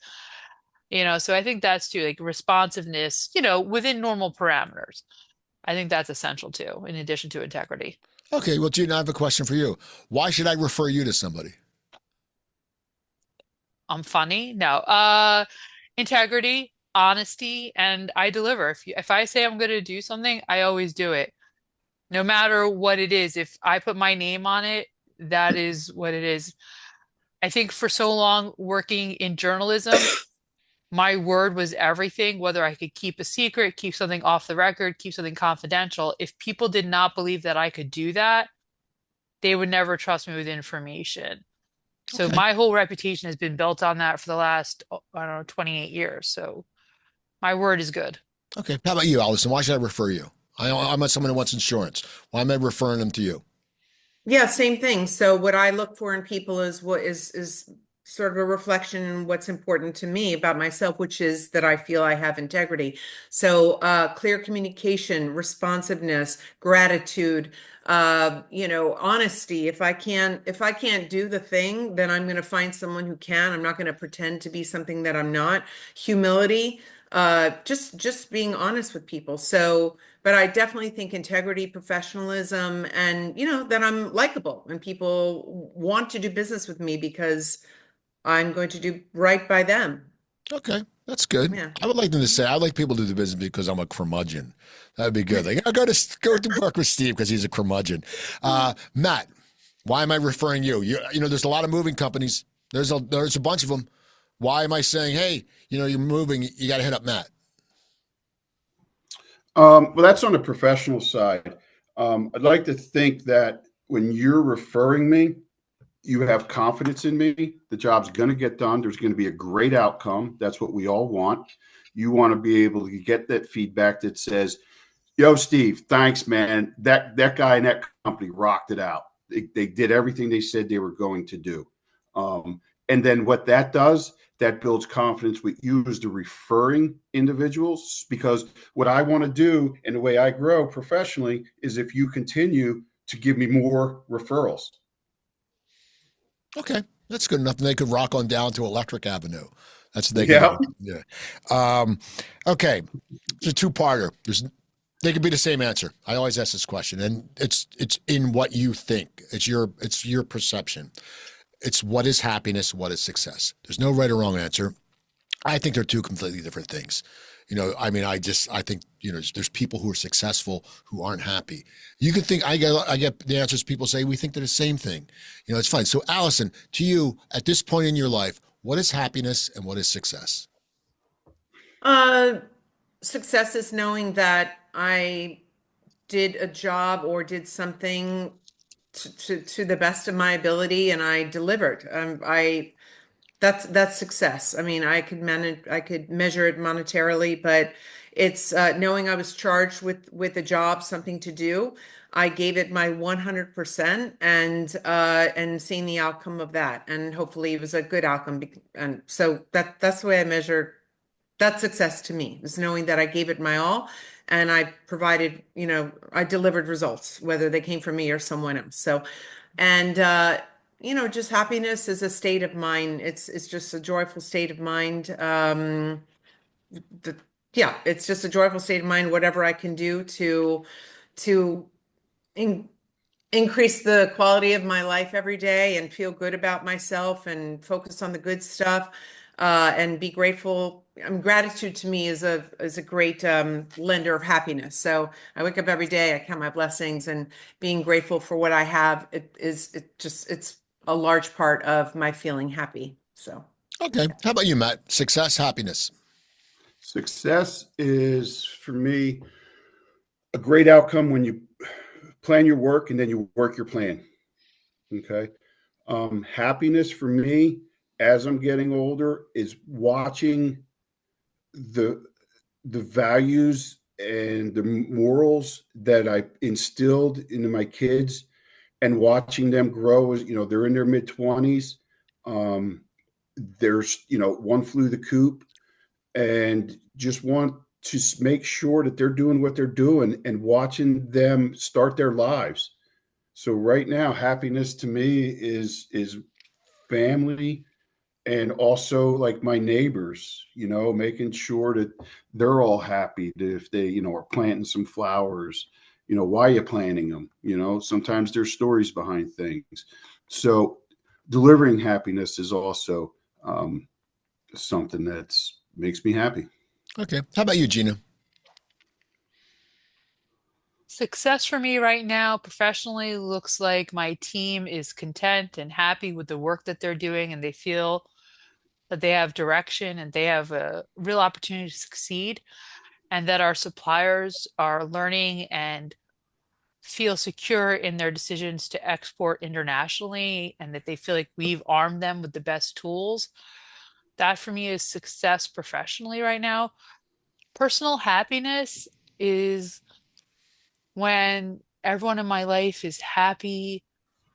[SPEAKER 5] So I think that's too, like responsiveness, within normal parameters. I think that's essential too, in addition to integrity.
[SPEAKER 1] Okay. Well, Gina, I have a question for you. Why should I refer you to somebody?
[SPEAKER 5] I'm funny. No, integrity, honesty, and I deliver. If I say I'm going to do something, I always do it. No matter what it is. If I put my name on it, that is what it is. I think for so long working in journalism, my word was everything, whether I could keep a secret, keep something off the record, keep something confidential. If people did not believe that I could do that, they would never trust me with information. So
[SPEAKER 1] Okay.
[SPEAKER 5] my whole reputation has been built on that for the last, I don't know, 28 years. So my word is good.
[SPEAKER 1] Okay. How about you, Allison? Why should I refer you? I'm someone who wants insurance. Why am I referring them to you?
[SPEAKER 3] Yeah, same thing. So what I look for in people is what is sort of a reflection in what's important to me about myself, which is that I feel I have integrity. So clear communication, responsiveness, gratitude, honesty. If I can't do the thing, then I'm going to find someone who can. I'm not going to pretend to be something that I'm not. Humility, just being honest with people. So, but I definitely think integrity, professionalism, and that I'm likable and people want to do business with me because I'm going to do right by them.
[SPEAKER 1] Okay. That's good.
[SPEAKER 3] Yeah.
[SPEAKER 1] I would like them to say, I'd like people to do business because I'm a curmudgeon. That'd be good. Like, I'll go to work with Steve because he's a curmudgeon. Matt, why am I referring you? There's a lot of moving companies. There's a bunch of them. Why am I saying, hey, you're moving, you got to hit up Matt?
[SPEAKER 4] Well, that's on the professional side. I'd like to think that when you're referring me, you have confidence in me. The job's going to get done. There's going to be a great outcome. That's what we all want. You want to be able to get that feedback that says, yo, Steve, thanks, man. That guy in that company rocked it out. They did everything they said they were going to do. And then what that does, that builds confidence with you as the referring individuals. Because what I want to do and the way I grow professionally is if you continue to give me more referrals.
[SPEAKER 1] Okay, that's good enough. And they could rock on down to Electric Avenue. That's what they
[SPEAKER 4] Yeah.
[SPEAKER 1] can do. Yeah. Okay, it's a two-parter. They could be the same answer. I always ask this question, and it's in what you think. It's your perception. It's what is happiness, what is success. There's no right or wrong answer. I think they're two completely different things. I mean, I think, there's people who are successful who aren't happy. You can think, I get the answers people say, we think they're the same thing. It's fine. So Allison, to you, at this point in your life, what is happiness and what is success?
[SPEAKER 3] Success is knowing that I did a job or did something to the best of my ability and I delivered. That's success. I mean, I could measure it monetarily, but it's knowing I was charged with a job, something to do. I gave it my 100% and seeing the outcome of that. And hopefully it was a good outcome. And so that's the way I measure. That's success to me, is knowing that I gave it my all and I provided, I delivered results, whether they came from me or someone else. So, and just happiness is a state of mind. It's just a joyful state of mind. It's just a joyful state of mind. Whatever I can do to increase the quality of my life every day and feel good about myself and focus on the good stuff, and be grateful. Gratitude to me is a great lender of happiness. So I wake up every day, I count my blessings, and being grateful for what I have. It's a large part of my feeling happy. So.
[SPEAKER 1] Okay. How about you, Matt? Success, happiness.
[SPEAKER 4] Success is, for me, a great outcome when you plan your work and then you work your plan. Okay. Happiness for me, as I'm getting older, is watching the values and the morals that I instilled into my kids and watching them grow as, they're in their mid-20s. There's, one flew the coop, and just want to make sure that they're doing what they're doing and watching them start their lives. So right now, happiness to me is family, and also like my neighbors, making sure that they're all happy. That if they, are planting some flowers, why are you planting them? Sometimes there's stories behind things. So delivering happiness is also something that makes me happy.
[SPEAKER 1] Okay. How about you, Gina?
[SPEAKER 5] Success for me right now, professionally, looks like my team is content and happy with the work that they're doing, and they feel that they have direction and they have a real opportunity to succeed, and that our suppliers are learning and feel secure in their decisions to export internationally, and that they feel like we've armed them with the best tools. That for me is success professionally right now. Personal happiness is when everyone in my life is happy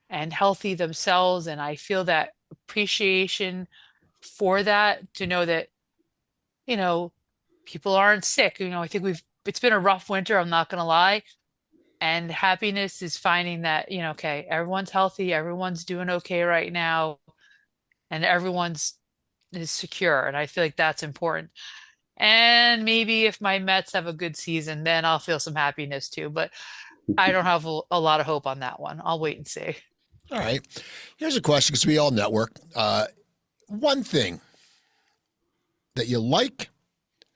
[SPEAKER 5] and healthy themselves, and I feel that appreciation for that, to know that, people aren't sick. I think it's been a rough winter, I'm not gonna lie. And happiness is finding that, okay, everyone's healthy, everyone's doing okay right now, and everyone's is secure. And I feel like that's important. And maybe if my Mets have a good season, then I'll feel some happiness too. But I don't have a lot of hope on that one. I'll wait and see.
[SPEAKER 1] All right. Here's a question, because we all network. One thing that you like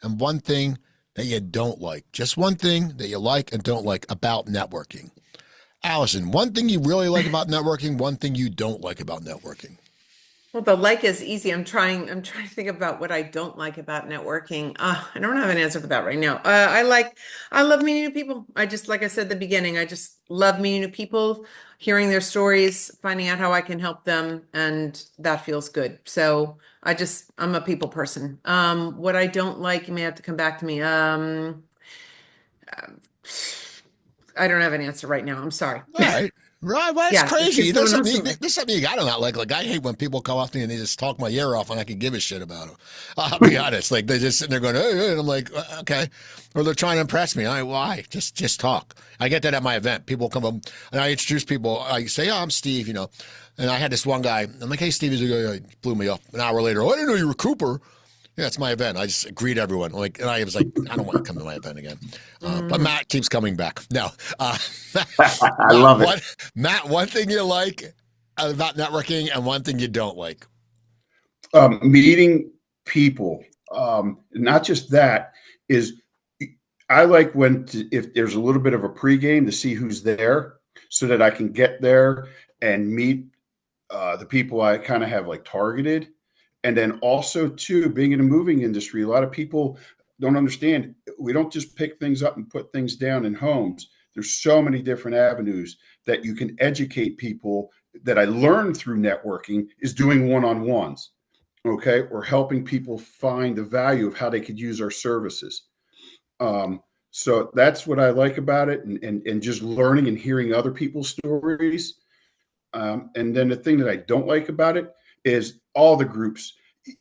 [SPEAKER 1] and one thing that you don't like. Just one thing that you like and don't like about networking. Allison, one thing you really like about networking, one thing you don't like about networking.
[SPEAKER 3] Well, the like is easy. I'm trying to think about what I don't like about networking. I don't have an answer for that right now. I love meeting new people. Like I said at the beginning, I just love meeting new people, hearing their stories, finding out how I can help them, and that feels good. So I'm a people person. What I don't like, you may have to come back to me. I don't have an answer right now. I'm sorry.
[SPEAKER 1] All right. Right, well, that's
[SPEAKER 3] Yeah,
[SPEAKER 1] crazy.
[SPEAKER 3] she's
[SPEAKER 1] There's
[SPEAKER 3] doing
[SPEAKER 1] something,
[SPEAKER 3] awesome.
[SPEAKER 1] there's something you gotta not like. Like, I hate when people come up to me and they just talk my ear off and I can give a shit about them. I'll be honest. Like, they're just sitting there going, hey, hey, and I'm like, okay. Or they're trying to impress me. Why? Just talk. I get that at my event. People come up and I introduce people. I say, oh, I'm Steve, And I had this one guy. I'm like, hey, Steve. He's like, he blew me off. An hour later, oh, I didn't know you were Cooper. Yeah, it's my event. I just greet everyone. And I was like, I don't want to come to my event again. But Matt keeps coming back. No.
[SPEAKER 6] I love it.
[SPEAKER 1] Matt, one thing you like about networking and one thing you don't like.
[SPEAKER 4] Meeting people. Not just that is I like if there's a little bit of a pregame to see who's there so that I can get there and meet the people I kind of have like targeted. And then also too, being in the moving industry, a lot of people don't understand. We don't just pick things up and put things down in homes. There's so many different avenues that you can educate people that I learned through networking is doing one-on-ones, okay? Or helping people find the value of how they could use our services. So that's what I like about it, and just learning and hearing other people's stories. And then the thing that I don't like about it is all the groups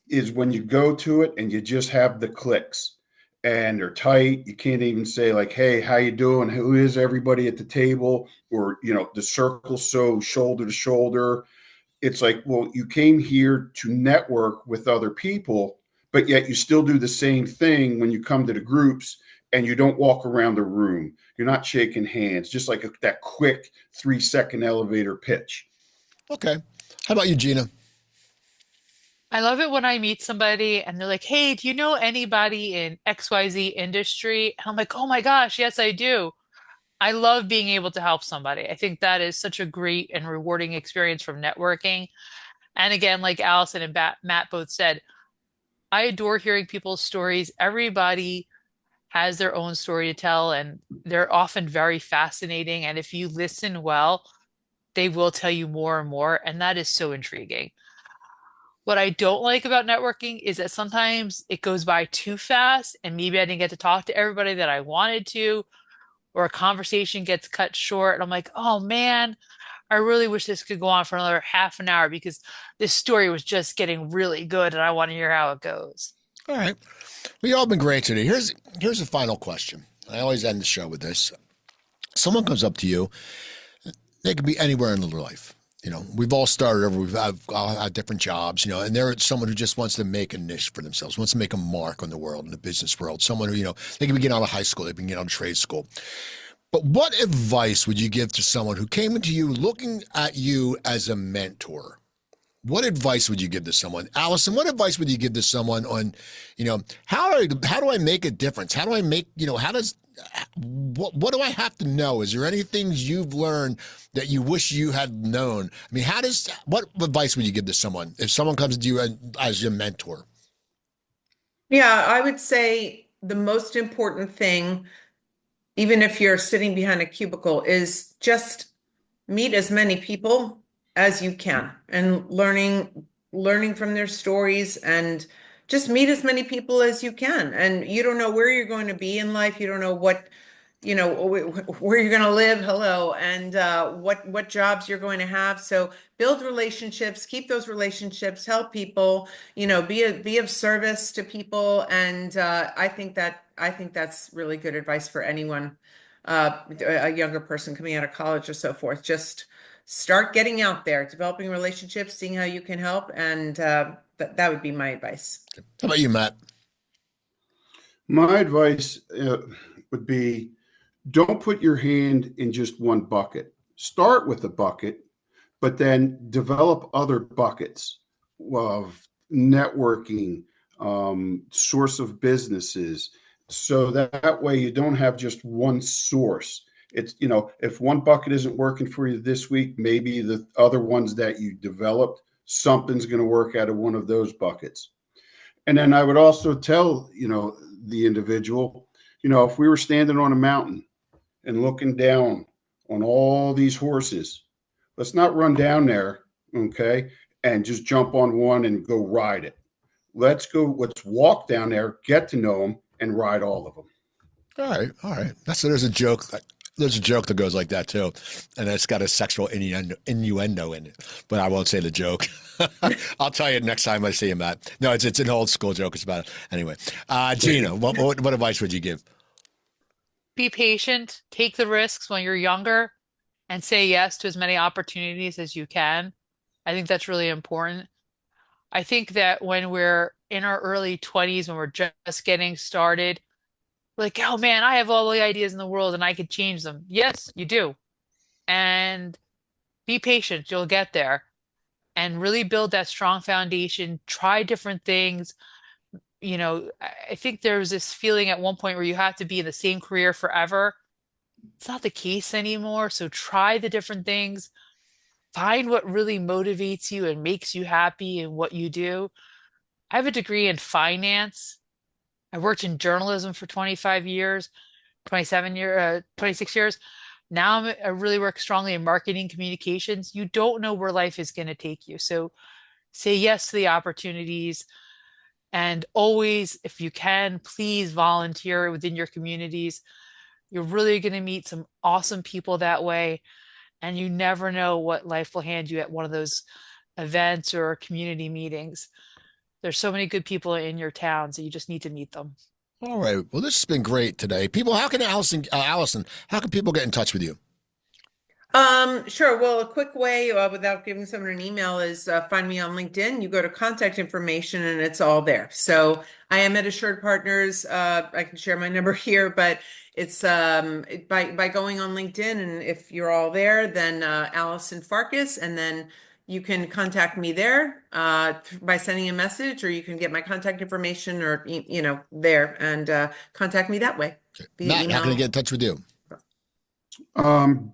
[SPEAKER 4] is when you go to it and you just have the clicks and they're tight. You can't even say like, hey, how you doing? Who is everybody at the table? Or, the circle so shoulder to shoulder. It's like, well, you came here to network with other people, but yet you still do the same thing when you come to the groups and you don't walk around the room. You're not shaking hands, just like that quick 3-second elevator pitch.
[SPEAKER 1] Okay. How about you, Gina?
[SPEAKER 5] I love it when I meet somebody and they're like, hey, do you know anybody in XYZ industry? And I'm like, oh my gosh, yes, I do. I love being able to help somebody. I think that is such a great and rewarding experience from networking. And again, like Allison and Matt both said, I adore hearing people's stories. Everybody has their own story to tell, and they're often very fascinating. And if you listen well, they will tell you more and more. And that is so intriguing. What I don't like about networking is that sometimes it goes by too fast, and maybe I didn't get to talk to everybody that I wanted to, or a conversation gets cut short. And I'm like, oh man, I really wish this could go on for another half an hour because this story was just getting really good and I want to hear how it goes.
[SPEAKER 1] All right. Well, you all been great today. Here's a final question. I always end the show with this. Someone comes up to you. They could be anywhere in their life. We've all started over. We've all had different jobs, and they're someone who just wants to make a niche for themselves, wants to make a mark on the world, in the business world. Someone who, they can be getting out of high school, they can get out of trade school. But what advice would you give to someone who came into you looking at you as a mentor? What advice would you give to someone? Allison, what advice would you give to someone on, how do I make a difference? How do I make, what do I have to know? Is there any things you've learned that you wish you had known? I mean, what advice would you give to someone if someone comes to you as your mentor?
[SPEAKER 3] Yeah, I would say the most important thing, even if you're sitting behind a cubicle, is just meet as many people as you can and learning from their stories, and just meet as many people as you can. And you don't know where you're going to be in life. You don't know where you're going to live. Hello. And what jobs you're going to have. So build relationships, keep those relationships, help people, be of service to people. And I think that's really good advice for anyone, a younger person coming out of college or so forth. Just start getting out there, developing relationships, seeing how you can help. And that would be my advice.
[SPEAKER 1] How about you, Matt?
[SPEAKER 4] My advice would be, don't put your hand in just one bucket. Start with a bucket, but then develop other buckets of networking, source of businesses. So that way you don't have just one source. It's, if one bucket isn't working for you this week, maybe the other ones that you developed, something's going to work out of one of those buckets. And then I would also tell, the individual, if we were standing on a mountain and looking down on all these horses, let's not run down there, okay, and just jump on one and go ride it. Let's walk down there, get to know them, and ride all of them.
[SPEAKER 1] All right. There's a joke. There's a joke that goes like that too, and it's got a sexual innuendo in it, but I won't say the joke. I'll tell you next time I see him. Matt. No, it's an old school joke. It's about it. Anyway. Gina, what advice would you give?
[SPEAKER 5] Be patient, take the risks when you're younger, and say yes to as many opportunities as you can. I think that's really important. I think that when we're in our early 20s, when we're just getting started, like, oh man, I have all the ideas in the world and I could change them. Yes, you do. And be patient, you'll get there. And really build that strong foundation. Try different things. I think there was this feeling at one point where you have to be in the same career forever. It's not the case anymore. So try the different things. Find what really motivates you and makes you happy in what you do. I have a degree in finance. I worked in journalism for 25 years, 26 years. Now I really work strongly in marketing communications. You don't know where life is going to take you. So say yes to the opportunities. And always, if you can, please volunteer within your communities. You're really going to meet some awesome people that way. And you never know what life will hand you at one of those events or community meetings. There's so many good people in your town, so you just need to meet them.
[SPEAKER 1] All right. Well, this has been great today. People, how can Allison, how can people get in touch with you?
[SPEAKER 3] Sure. Well, a quick way without giving someone an email is find me on LinkedIn. You go to contact information and it's all there. So I am at AssuredPartners. I can share my number here, but it's by going on LinkedIn, and if you're all there, then Allison Farcus, and then you can contact me there by sending a message, or you can get my contact information, or there, and contact me that way.
[SPEAKER 1] Matt,
[SPEAKER 3] email.
[SPEAKER 1] How can I get in touch with you?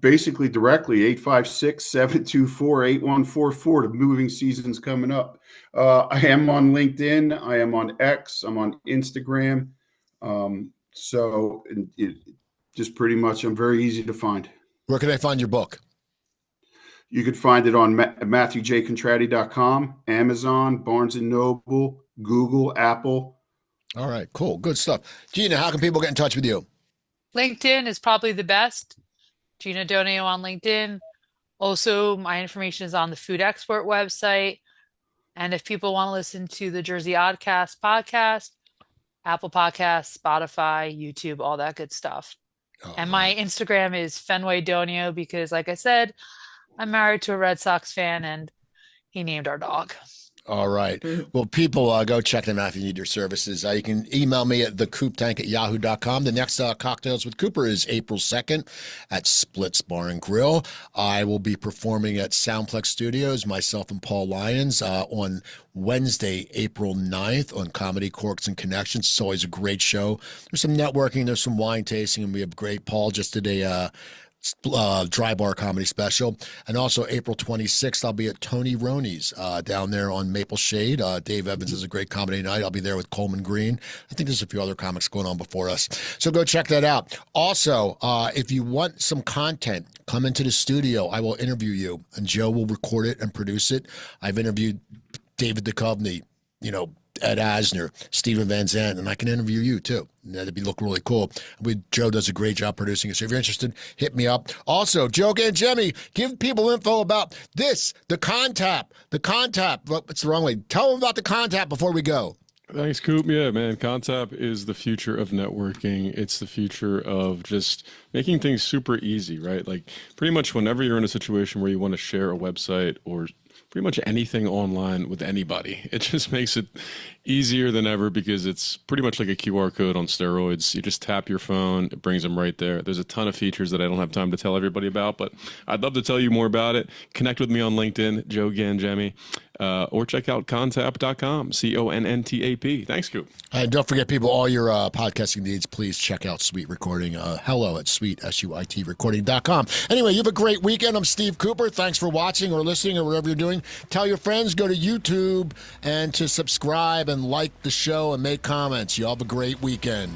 [SPEAKER 4] Basically directly 856-724-8144. The moving season's coming up. I am on LinkedIn. I am on X. I'm on Instagram. So it just pretty much, I'm very easy to find.
[SPEAKER 1] Where can I find your book?
[SPEAKER 4] You could find it on MatthewJContrady.com, Amazon, Barnes & Noble, Google, Apple.
[SPEAKER 1] All right, cool. Good stuff. Gina, how can people get in touch with you?
[SPEAKER 5] LinkedIn is probably the best. Gina Donio on LinkedIn. Also, my information is on the Food Export website. And if people want to listen to the Jersey Oddcast podcast, Apple Podcasts, Spotify, YouTube, all that good stuff. And my Instagram is Fenway Donio because, like I said, I'm married to a Red Sox fan and he named our dog.
[SPEAKER 1] All right. Well, people, go check them out if you need your services. You can email me at thecooptank@yahoo.com. The next Cocktails with Cooper is April 2nd at Splits Bar and Grill. I will be performing at Soundplex Studios, myself and Paul Lyons, on Wednesday, April 9th on Comedy Corks and Connections. It's always a great show. There's some networking, there's some wine tasting, and we have great. Paul just did a dry bar comedy special. And also April 26th, I'll be at Tony Roney's down there on Maple Shade. Dave Evans is a great comedy night. I'll be there with Coleman Green. I think there's a few other comics going on before us. So go check that out. Also, if you want some content, come into the studio. I will interview you, and Joe will record it and produce it. I've interviewed David Duchovny, Ed Asner, Steven Van Zandt, and I can interview you too. That'd look really cool. Joe does a great job producing it. So if you're interested, hit me up. Also, Joe and Jimmy, give people info about this, the Contap. The Contap. What's the wrong way? Tell them about the Contap before we go.
[SPEAKER 2] Thanks, Coop. Yeah, man, Contap is the future of networking. It's the future of just making things super easy, right? Like pretty much whenever you're in a situation where you want to share a website or pretty much anything online with anybody, it just makes it easier than ever because it's pretty much like a QR code on steroids. You just tap your phone, it brings them right there. There's a ton of features that I don't have time to tell everybody about, but I'd love to tell you more about it. Connect with me on LinkedIn, Joe Gangemi, or check out contap.com, CONNTAP. Thanks, Coop.
[SPEAKER 1] And don't forget, people, all your podcasting needs, please check out SuiteRecording. Hello at SuiteRecording.com. Anyway, you have a great weekend. I'm Steve Cooper. Thanks for watching or listening or whatever you're doing. Tell your friends, go to YouTube and to subscribe and like the show and make comments. You all have a great weekend.